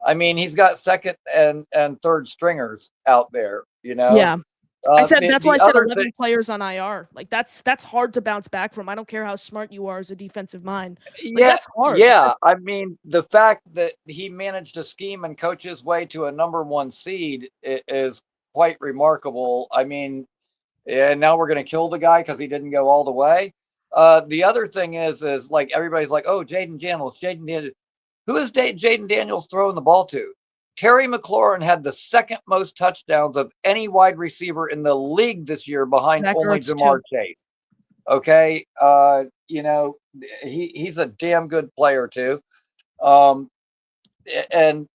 I mean, he's got second and third stringers out there,
Yeah. I said that's why I said 11
thing,
players on IR. Like that's hard to bounce back from. I don't care how smart you are as a defensive mind. Like,
yeah,
that's hard.
Yeah. I mean, the fact that he managed to scheme and coach his way to a number 1 seed is quite remarkable. I mean, and now we're going to kill the guy because he didn't go all the way. The other thing is like everybody's like, oh, Jaden Daniels. Who is Jaden Daniels throwing the ball to? Terry McLaurin had the 2nd most touchdowns of any wide receiver in the league this year behind
Zach
only
Ertz,
Jamar
too.
Chase. Okay. He's a damn good player too. And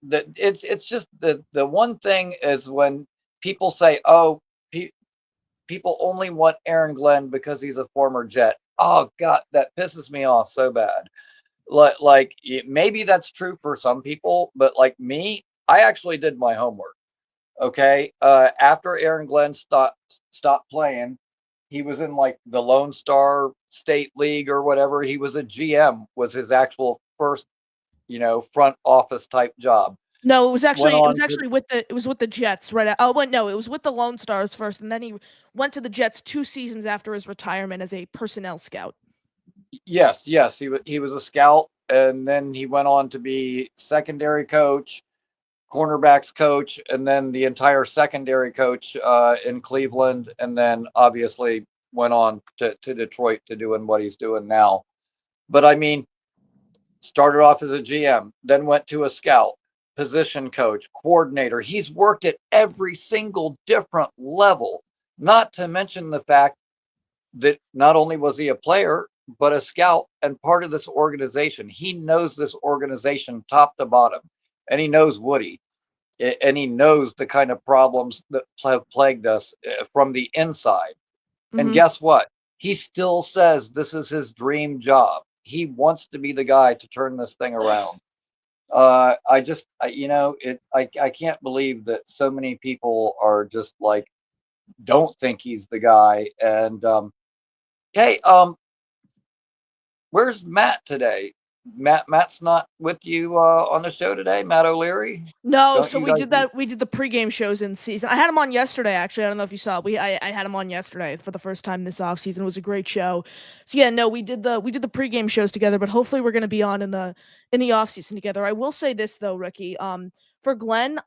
it's just the one thing is when people say, oh, people only want Aaron Glenn because he's a former Jet. Oh God, that pisses me off so bad. Like maybe that's true for some people, but like me, I actually did my homework. Okay. After Aaron Glenn stopped playing, he was in like the Lone Star State League or whatever. He was a GM, was his actual first, front office type job.
No, it was with the Jets, right? It was with the Lone Stars first, and then he went to the Jets 2 seasons after his retirement as a personnel scout.
Yes, he was a scout, and then he went on to be secondary coach, cornerbacks coach, and then the entire secondary coach in Cleveland, and then obviously went on to Detroit to doing what he's doing now. But I mean, started off as a GM, then went to a scout, position coach, coordinator. He's worked at every single different level, not to mention the fact that not only was he a player, but a scout and part of this organization. He knows this organization top to bottom, and he knows Woody, and he knows the kind of problems that have plagued us from the inside.
Mm-hmm.
And guess what? He still says this is his dream job. He wants to be the guy to turn this thing around. I can't believe that so many people are just like, don't think he's the guy. And hey, where's Matt today? Matt's not with you on the show today, Matt O'Leary?
No, so we did that. We did the pregame shows in season. I had him on yesterday, actually. I don't know if you saw it. I had him on yesterday for the first time this offseason. It was a great show. So yeah, no, we did the pregame shows together, but hopefully we're gonna be on in the offseason together. I will say this though, Ricky. For Glenn,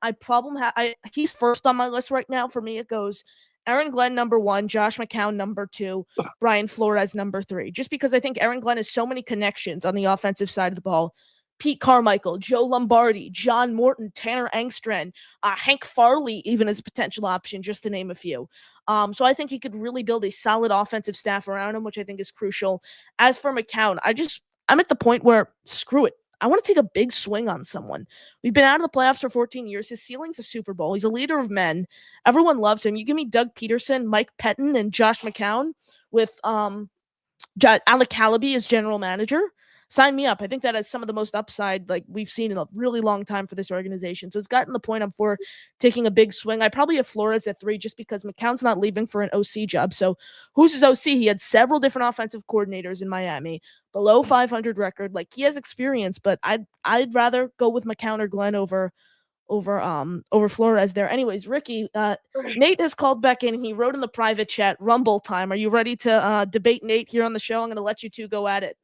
he's first on my list right now. For me, it goes Aaron Glenn number 1, Josh McCown number 2, Brian Flores number 3. Just because I think Aaron Glenn has so many connections on the offensive side of the ball. Pete Carmichael, Joe Lombardi, John Morton, Tanner Engstrand, Hank Farley even as a potential option, just to name a few. So I think he could really build a solid offensive staff around him, which I think is crucial. As for McCown, I'm at the point where screw it. I want to take a big swing on someone. We've been out of the playoffs for 14 years. His ceiling's a Super Bowl. He's a leader of men. Everyone loves him. You give me Doug Peterson, Mike Pettin, and Josh McCown with Alec Calaby as general manager. Sign me up. I think that has some of the most upside like we've seen in a really long time for this organization. So it's gotten the point I'm for taking a big swing. I probably have Flores at 3 just because McCown's not leaving for an OC job. So who's his OC? He had several different offensive coordinators in Miami, below 500 record. Like he has experience, but I'd rather go with McCown or Glenn over Flores there. Anyways, Ricky, Nate has called back in. He wrote in the private chat, Rumble time. Are you ready to debate Nate here on the show? I'm going to let you two go at it.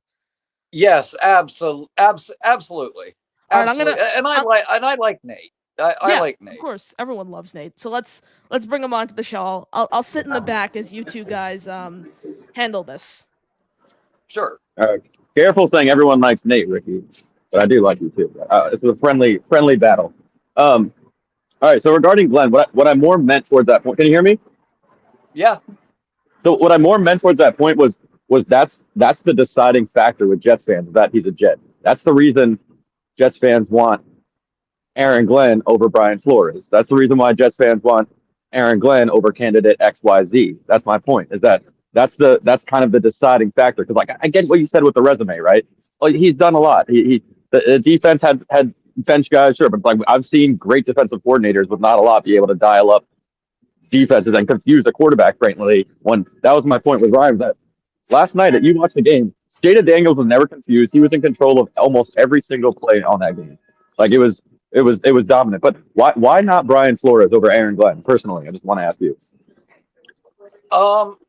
Yes, absolutely.
All right,
I like Nate. I like Nate.
Of course, everyone loves Nate. So let's bring him onto the show. I'll sit in the back as you two guys handle this.
Sure.
Careful saying everyone likes Nate, Ricky, but I do like you too. It's a friendly battle. All right. So regarding Glenn, what I more meant towards that point. Can you hear me?
Yeah.
So what I more meant towards that point was that's the deciding factor with Jets fans is that he's a Jet. That's the reason Jets fans want Aaron Glenn over Brian Flores. That's the reason why Jets fans want Aaron Glenn over candidate XYZ. That's my point. Is that's kind of the deciding factor because like I get what you said with the resume, right? Well, he's done a lot. The defense had bench guys, sure, but like I've seen great defensive coordinators with not a lot be able to dial up defenses and confuse the quarterback. Frankly, when that was my point with Ryan that. Last night, you watched the game. Jaden Daniels was never confused. He was in control of almost every single play on that game. Like it was dominant. But why not Brian Flores over Aaron Glenn? Personally, I just want to ask you.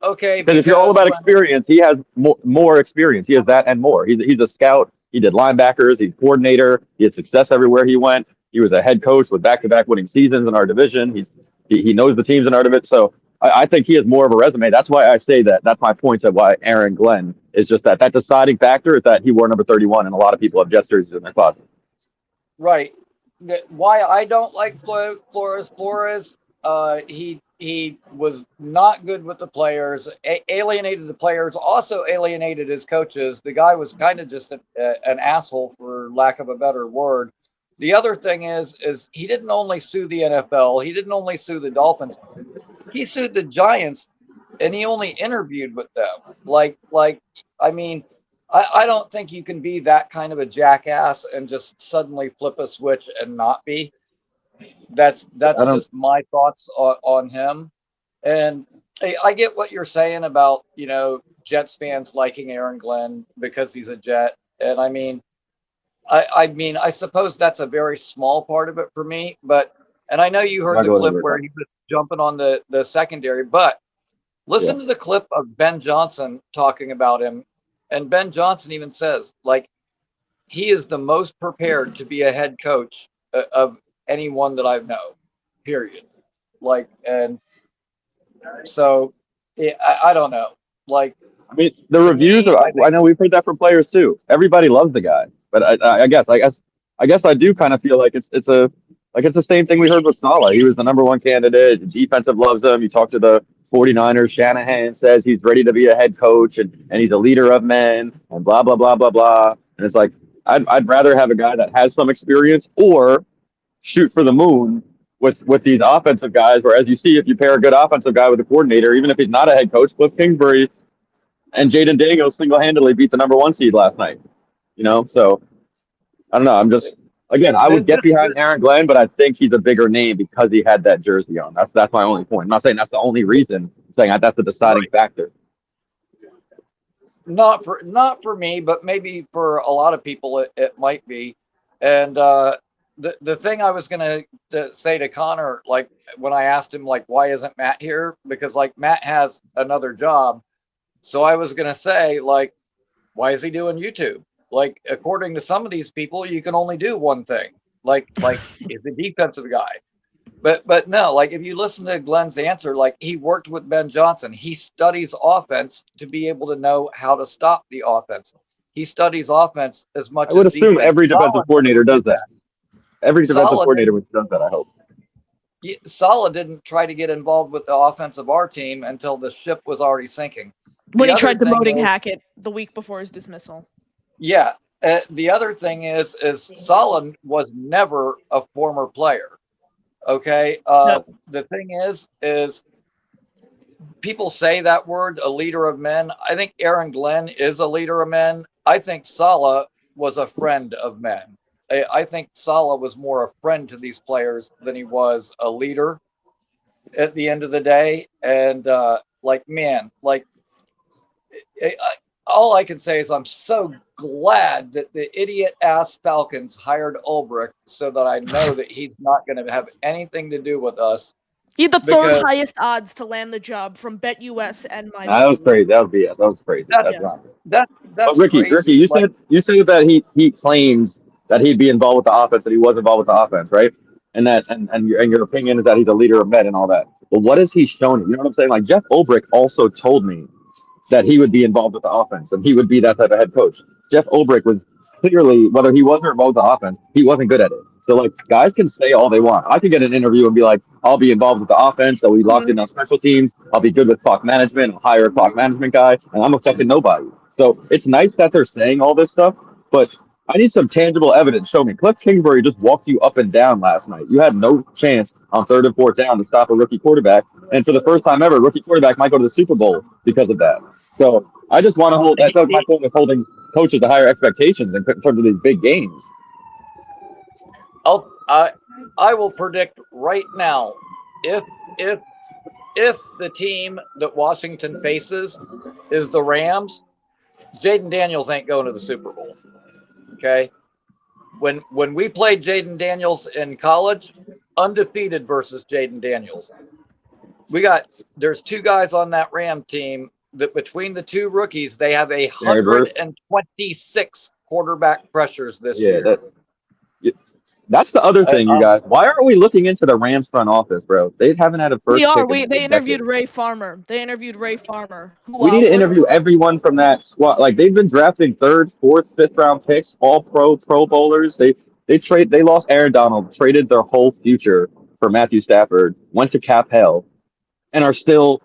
Okay.
Because if you're all about experience, he has more experience. He has that and more. He's a scout. He did linebackers. He's coordinator. He had success everywhere he went. He was a head coach with back-to-back winning seasons in our division. He knows the teams in our division. So I think he has more of a resume. That's why I say that. That's my point of why Aaron Glenn is just that deciding factor is that he wore number 31, and a lot of people have Jets jerseys in their closet.
Right. Why I don't like Flores, he was not good with the players, alienated the players, also alienated his coaches. The guy was kind of just an asshole, for lack of a better word. The other thing is he didn't only sue the NFL. He didn't only sue the Dolphins. He sued the Giants, and he only interviewed with them. I mean, I don't think you can be that kind of a jackass and just suddenly flip a switch and not be. That's just my thoughts on him. And I get what you're saying about, Jets fans liking Aaron Glenn because he's a Jet. And I mean, I suppose that's a very small part of it for me, and I know you heard the clip where he was jumping on the secondary, but listen to the clip of Ben Johnson talking about him. And Ben Johnson even says, he is the most prepared to be a head coach of anyone that I know, period. And so I don't know. I
mean, the reviews I know we've heard that from players too. Everybody loves the guy, but I guess I do kind of feel like it's the same thing we heard with Saleh. He was the number one candidate. The defensive loves him. You talk to the 49ers, Shanahan says he's ready to be a head coach and he's a leader of men and blah, blah, blah, blah, blah. And it's like, I'd rather have a guy that has some experience or shoot for the moon with these offensive guys, where as you see, if you pair a good offensive guy with a coordinator, even if he's not a head coach, Cliff Kingsbury and Jaden Daniels single-handedly beat the number 1 seed last night. So I don't know. I'm just, again, I would get behind Aaron Glenn, but I think he's a bigger name because he had that jersey on. That's my only point. I'm not saying that's the only reason. I'm saying that's the deciding factor.
Not for me, but maybe for a lot of people it might be. And the thing I was going to say to Connor, when I asked him, why isn't Matt here? Because Matt has another job. So I was going to say, why is he doing YouTube? According to some of these people, you can only do one thing. He's a defensive guy. But no, if you listen to Glenn's answer, he worked with Ben Johnson. He studies offense to be able to know how to stop the offense. He studies offense as much as
I would assume every defensive coordinator does that. Every defensive coordinator does that, I hope.
Sala didn't try to get involved with the offense of our team until the ship was already sinking.
When
The
he tried
other thing
demoting
is-
Hackett the week before his dismissal.
Yeah. The other thing is Sala was never a former player. Okay.
No.
The thing is people say that word, a leader of men. I think Aaron Glenn is a leader of men. I think Sala was a friend of men. I think Sala was more a friend to these players than he was a leader at the end of the day. And all I can say is I'm so glad that the idiot ass Falcons hired Ulbrich so that I know that he's not going to have anything to do with us.
He had the third
Because-
highest odds to land the job from BetUS and my.
That was crazy. That was BS. That was crazy.
That's
But Ricky,
crazy.
you said that he claims that he'd be involved with the offense, that he was involved with the offense, right? And your opinion is that he's a leader of men and all that. But what has he shown you? You know what I'm saying? Like Jeff Ulbrich also told me that he would be involved with the offense and he would be that type of head coach. Jeff Ulbrich was clearly, whether he wasn't involved with the offense, he wasn't good at it. So like guys can say all they want. I could get an interview and be like, I'll be involved with the offense, so we locked in on special teams, I'll be good with clock management, I'll hire a clock management guy, and I'm a fucking nobody. So it's nice that they're saying all this stuff, but I need some tangible evidence. Show me. Cliff Kingsbury just walked you up and down last night. You had no chance on 3rd and 4th down to stop a rookie quarterback. And for the first time ever, rookie quarterback might go to the Super Bowl because of that. So I just want to hold. That's my point with holding coaches to higher expectations in terms of these big games.
I will predict right now, if the team that Washington faces is the Rams, Jaden Daniels ain't going to the Super Bowl. Okay. When we played Jaden Daniels in college, undefeated versus Jaden Daniels. There's 2 guys on that Ram team that between the 2 rookies, they have 126 quarterback pressures this year.
That's the other thing, you guys. Why aren't we looking into the Rams front office, bro? They haven't had a first.
They interviewed Ray Farmer. We
need to interview everyone from that squad. Like they've been drafting 3rd, 4th, 5th round picks, all pro bowlers. They lost Aaron Donald, traded their whole future for Matthew Stafford, went to cap hell, and are still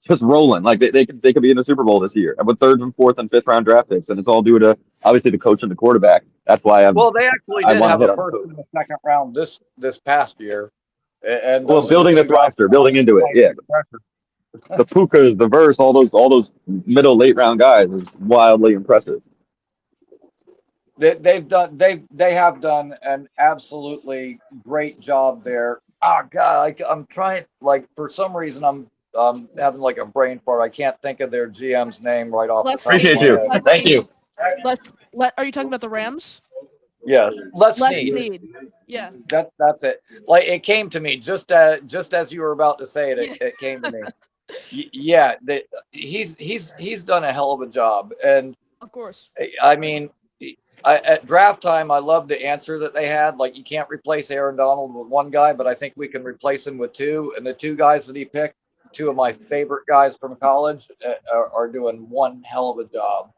just rolling. Like they could be in the Super Bowl this year with 3rd and 4th and 5th round draft picks, and it's all due to obviously the coach and the quarterback. That's why they
actually did have a 1st and a 2nd round this past year, and
building this roster, building into it, yeah. The Pukas, the Verse, all those middle late round guys is wildly impressive.
They have done an absolutely great job there. Oh God, I'm trying, like, for some reason I'm having like a brain fart. I can't think of their GM's name right off the top.
Appreciate you. Thank you.
Are you talking about the Rams?
Yes, Les
Snead.
Snead.
Yeah.
That's it. Like it came to me just as you were about to say it. It came to me. Yeah, he's done a hell of a job, and
of course.
I mean, at draft time, I love the answer that they had. Like, you can't replace Aaron Donald with 1 guy, but I think we can replace him with 2. And the 2 guys that he picked, 2 of my favorite guys from college, are doing one hell of a job.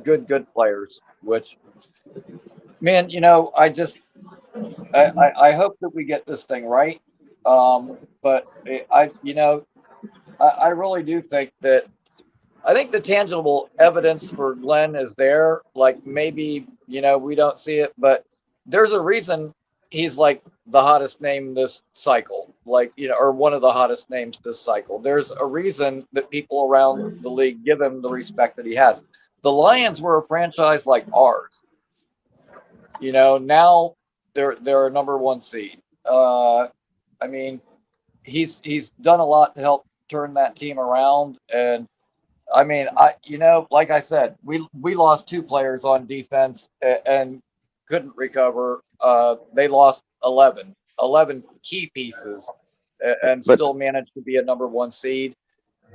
Good players. Which, man, I hope that we get this thing right. But I really do think that. I think the tangible evidence for Glenn is there. Like maybe, we don't see it, but there's a reason he's like the hottest name this cycle, like, or one of the hottest names this cycle. There's a reason that people around the league give him the respect that he has. The Lions were a franchise like ours. Now they're a #1 seed. I mean, he's done a lot to help turn that team around. And I mean, like I said, we lost 2 players on defense and couldn't recover. They lost 11 key pieces and still managed to be a #1 seed.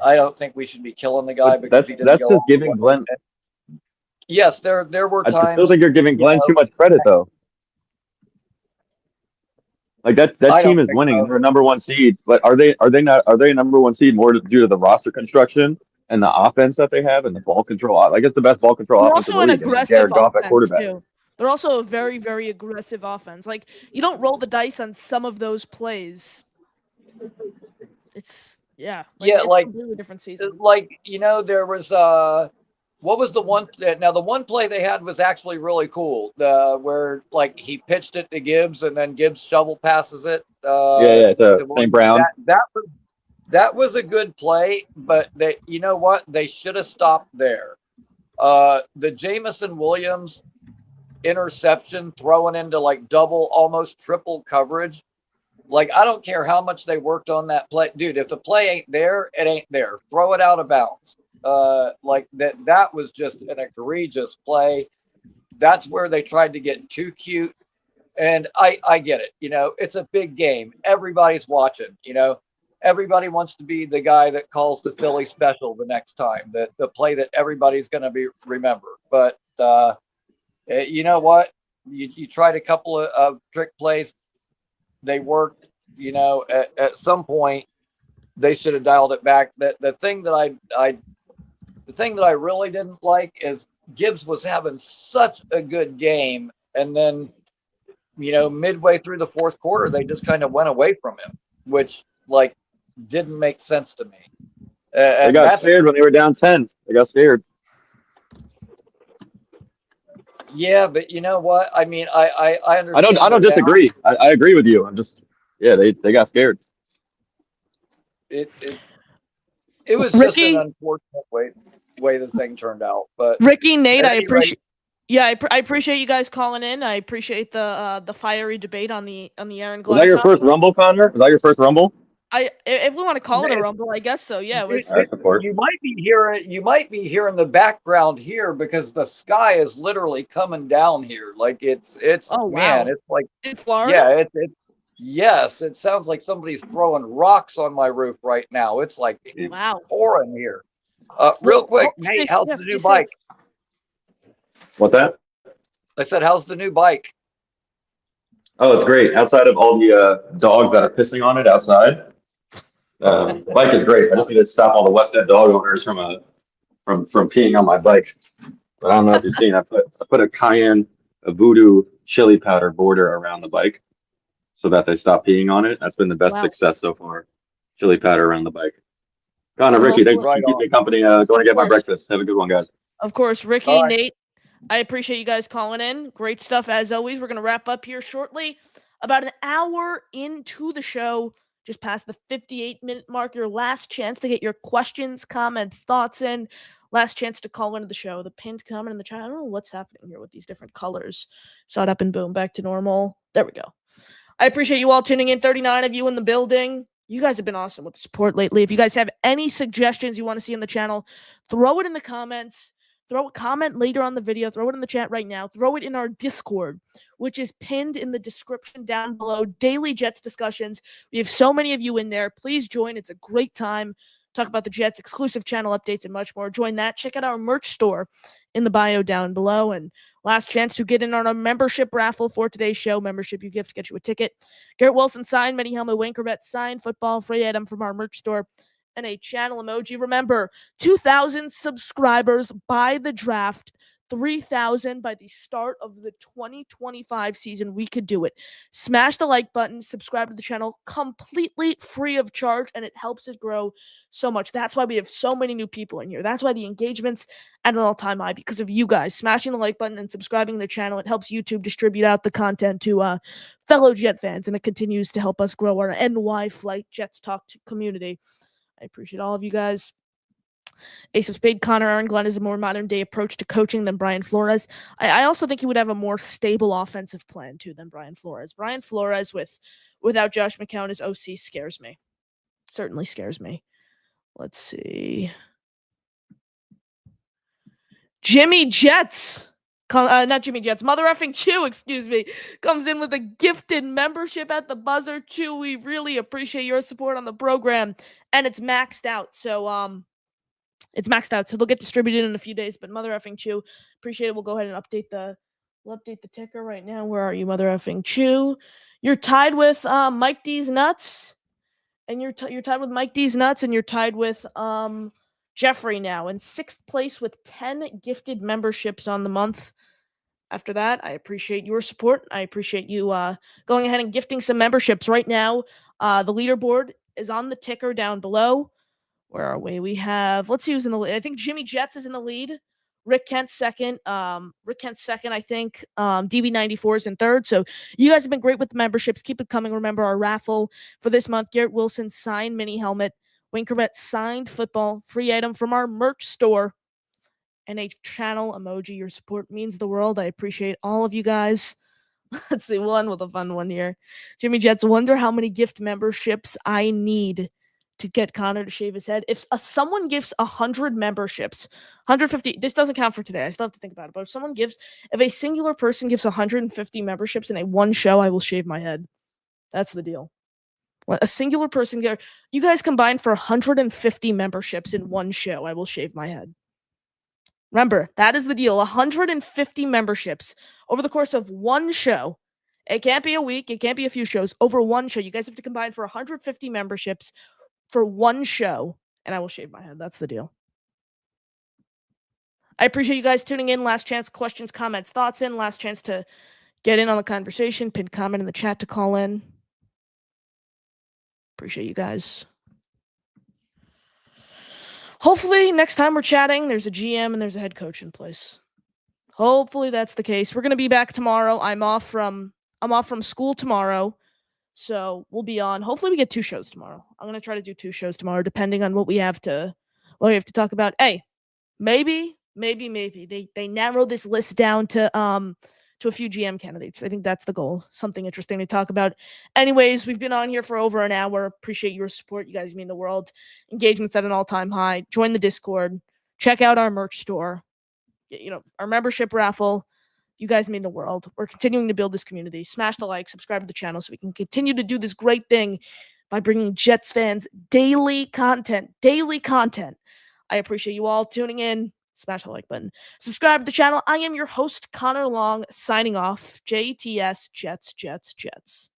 I don't think we should be killing the guy because he didn't
that's
go
just giving Glenn.
Yes, there were times.
I still think you're giving Glenn too much credit, though. Like that team is winning. So. They're a #1 seed, but are they a #1 seed more due to the roster construction and the offense that they have and the ball control? Like it's the best ball control offense.
Also an aggressive offense too. They're also a very, very aggressive offense. Like, you don't roll the dice on some of those plays. It's it's a completely different season.
There was what was the one? Now the one play they had was actually really cool. Where like he pitched it to Gibbs and then Gibbs shovel passes it.
St. Brown.
That was a good play, but you know what? They should have stopped there. The Jamison Williams interception throwing into like double, almost triple coverage. Like, I don't care how much they worked on that play. Dude, if the play ain't there, it ain't there. Throw it out of bounds. Like that was just an egregious play. That's where they tried to get too cute. And I get it. It's a big game. Everybody's watching, everybody wants to be the guy that calls the Philly special the next time, the play that everybody's going to remember. But you know what? You tried a couple of trick plays. They worked, at some point they should have dialed it back. The thing that I really didn't like is Gibbs was having such a good game. And then, midway through the fourth quarter, they just kind of went away from him, which like didn't make sense to me.
They got scared when they were down 10. They got scared.
Yeah, but you know what? I mean, I understand.
I don't disagree. I agree with you. I'm just, they got scared.
It was just an unfortunate way the thing turned out. But
Ricky, Nate, I appreciate. Yeah, I appreciate you guys calling in. I appreciate the fiery debate on the Aaron Glenn.
Was that your first Rumble, Connor? Was that your first Rumble?
If we want to call it a Rumble, I guess so. Yeah,
you might be hearing the background here because the sky is literally coming down here. Like it's
oh,
man,
wow.
it's like
in Florida.
Yeah, yes, it sounds like somebody's throwing rocks on my roof right now. It's like pouring here. Real quick, Nate, how's the new bike?
What's that?
I said, how's the new bike?
Oh, it's great. Outside of all the dogs that are pissing on it outside, bike is great. I just need to stop all the West End dog owners from peeing on my bike. But I don't know if you've seen. I put a cayenne, a voodoo chili powder border around the bike so that they stop peeing on it. That's been the best success so far. Chili powder around the bike. Connor, Ricky, thanks for keeping me company. Going to get my breakfast. Have a good one, guys.
Of course, Ricky, Nate. I appreciate you guys calling in. Great stuff as always. We're going to wrap up here shortly. About an hour into the show, just past the 58-minute mark, your last chance to get your questions, comments, thoughts in. Last chance to call into the show. The pinned comment in the chat. I don't know what's happening here with these different colors. Saw it up and boom, back to normal. There we go. I appreciate you all tuning in. 39 of you in the building. You guys have been awesome with the support lately. If you guys have any suggestions you want to see on the channel, throw it in the comments. Throw a comment later on the video. Throw it in the chat right now. Throw it in our Discord, which is pinned in the description down below. Daily Jets discussions. We have so many of you in there. Please join. It's a great time. Talk about the Jets, exclusive channel updates, and much more. Join that. Check out our merch store in the bio down below. And last chance to get in on a membership raffle for today's show. Membership you gift get you a ticket. Garrett Wilson signed, Many Helmet Winkerbet signed, football, free item from our merch store, and a channel emoji. Remember, 2,000 subscribers by the draft, 3,000 by the start of the 2025 season. We could do it. Smash the like button, subscribe to the channel, completely free of charge, and it helps it grow so much. That's why we have so many new people in here. That's why the engagement's at an all-time high, because of you guys smashing the like button and subscribing to the channel. It helps YouTube distribute out the content to fellow Jet fans, and it continues to help us grow our NY Flight Jets Talk community. I appreciate all of you guys. Ace of Spade, Connor Aaron Glenn is a more modern-day approach to coaching than Brian Flores. I also think he would have a more stable offensive plan, too, than Brian Flores. Brian Flores, without Josh McCown as OC, scares me. Certainly scares me. Let's see. Jimmy Jets. Not Jimmy Jets. Mother effing Chew, excuse me. Comes in with a gifted membership at the buzzer. Chew, we really appreciate your support on the program. And it's maxed out. So, it's maxed out. So they'll get distributed in a few days. But Mother effing Chew, appreciate it. We'll go ahead and update the ticker right now. Where are you, Mother effing Chew? You're tied with Mike D's Nuts. And you're tied with Mike D's Nuts. And you're tied with Jeffrey now in 6th place with 10 gifted memberships on the month. After that, I appreciate your support. I appreciate you going ahead and gifting some memberships right now. The leaderboard is on the ticker down below. Where are we? We have, let's see who's in the lead. I think Jimmy Jets is in the lead. Rick Kent second. I think. DB94 is in third. So you guys have been great with the memberships. Keep it coming. Remember our raffle for this month. Garrett Wilson signed mini helmet. Winkerbet signed football. Free item from our merch store. And a channel emoji. Your support means the world. I appreciate all of you guys. Let's see, one with a fun one here. Jimmy Jets, wonder how many gift memberships I need to get Connor to shave his head. If someone gives 100 memberships, 150, this doesn't count for today. I still have to think about it. But if a singular person gives 150 memberships in a one show, I will shave my head. That's the deal. A singular person, you guys combined for 150 memberships in one show, I will shave my head. Remember, that is the deal. 150 memberships over the course of one show. It can't be a week. It can't be a few shows. Over one show. You guys have to combine for 150 memberships for one show, and I will shave my head. That's the deal. I appreciate you guys tuning in. Last chance, questions, comments, thoughts in. Last chance to get in on the conversation. Pin comment in the chat to call in. Appreciate you guys. Hopefully, next time we're chatting, there's a GM and there's a head coach in place. Hopefully that's the case. We're gonna be back tomorrow. I'm off from school tomorrow, so we'll be on. Hopefully, we get 2 shows tomorrow. I'm gonna try to do 2 shows tomorrow, depending on what we have to talk about. Hey, maybe they narrow this list down to a few GM candidates. I think that's the goal. Something interesting to talk about. Anyways, we've been on here for over an hour. Appreciate your support. You guys mean the world. Engagement's at an all-time high. Join the Discord. Check out our merch store. Our membership raffle. You guys mean the world. We're continuing to build this community. Smash the like, subscribe to the channel so we can continue to do this great thing by bringing Jets fans daily content. I appreciate you all tuning in. Smash the like button. Subscribe to the channel. I am your host, Connor Long, signing off. JTS Jets.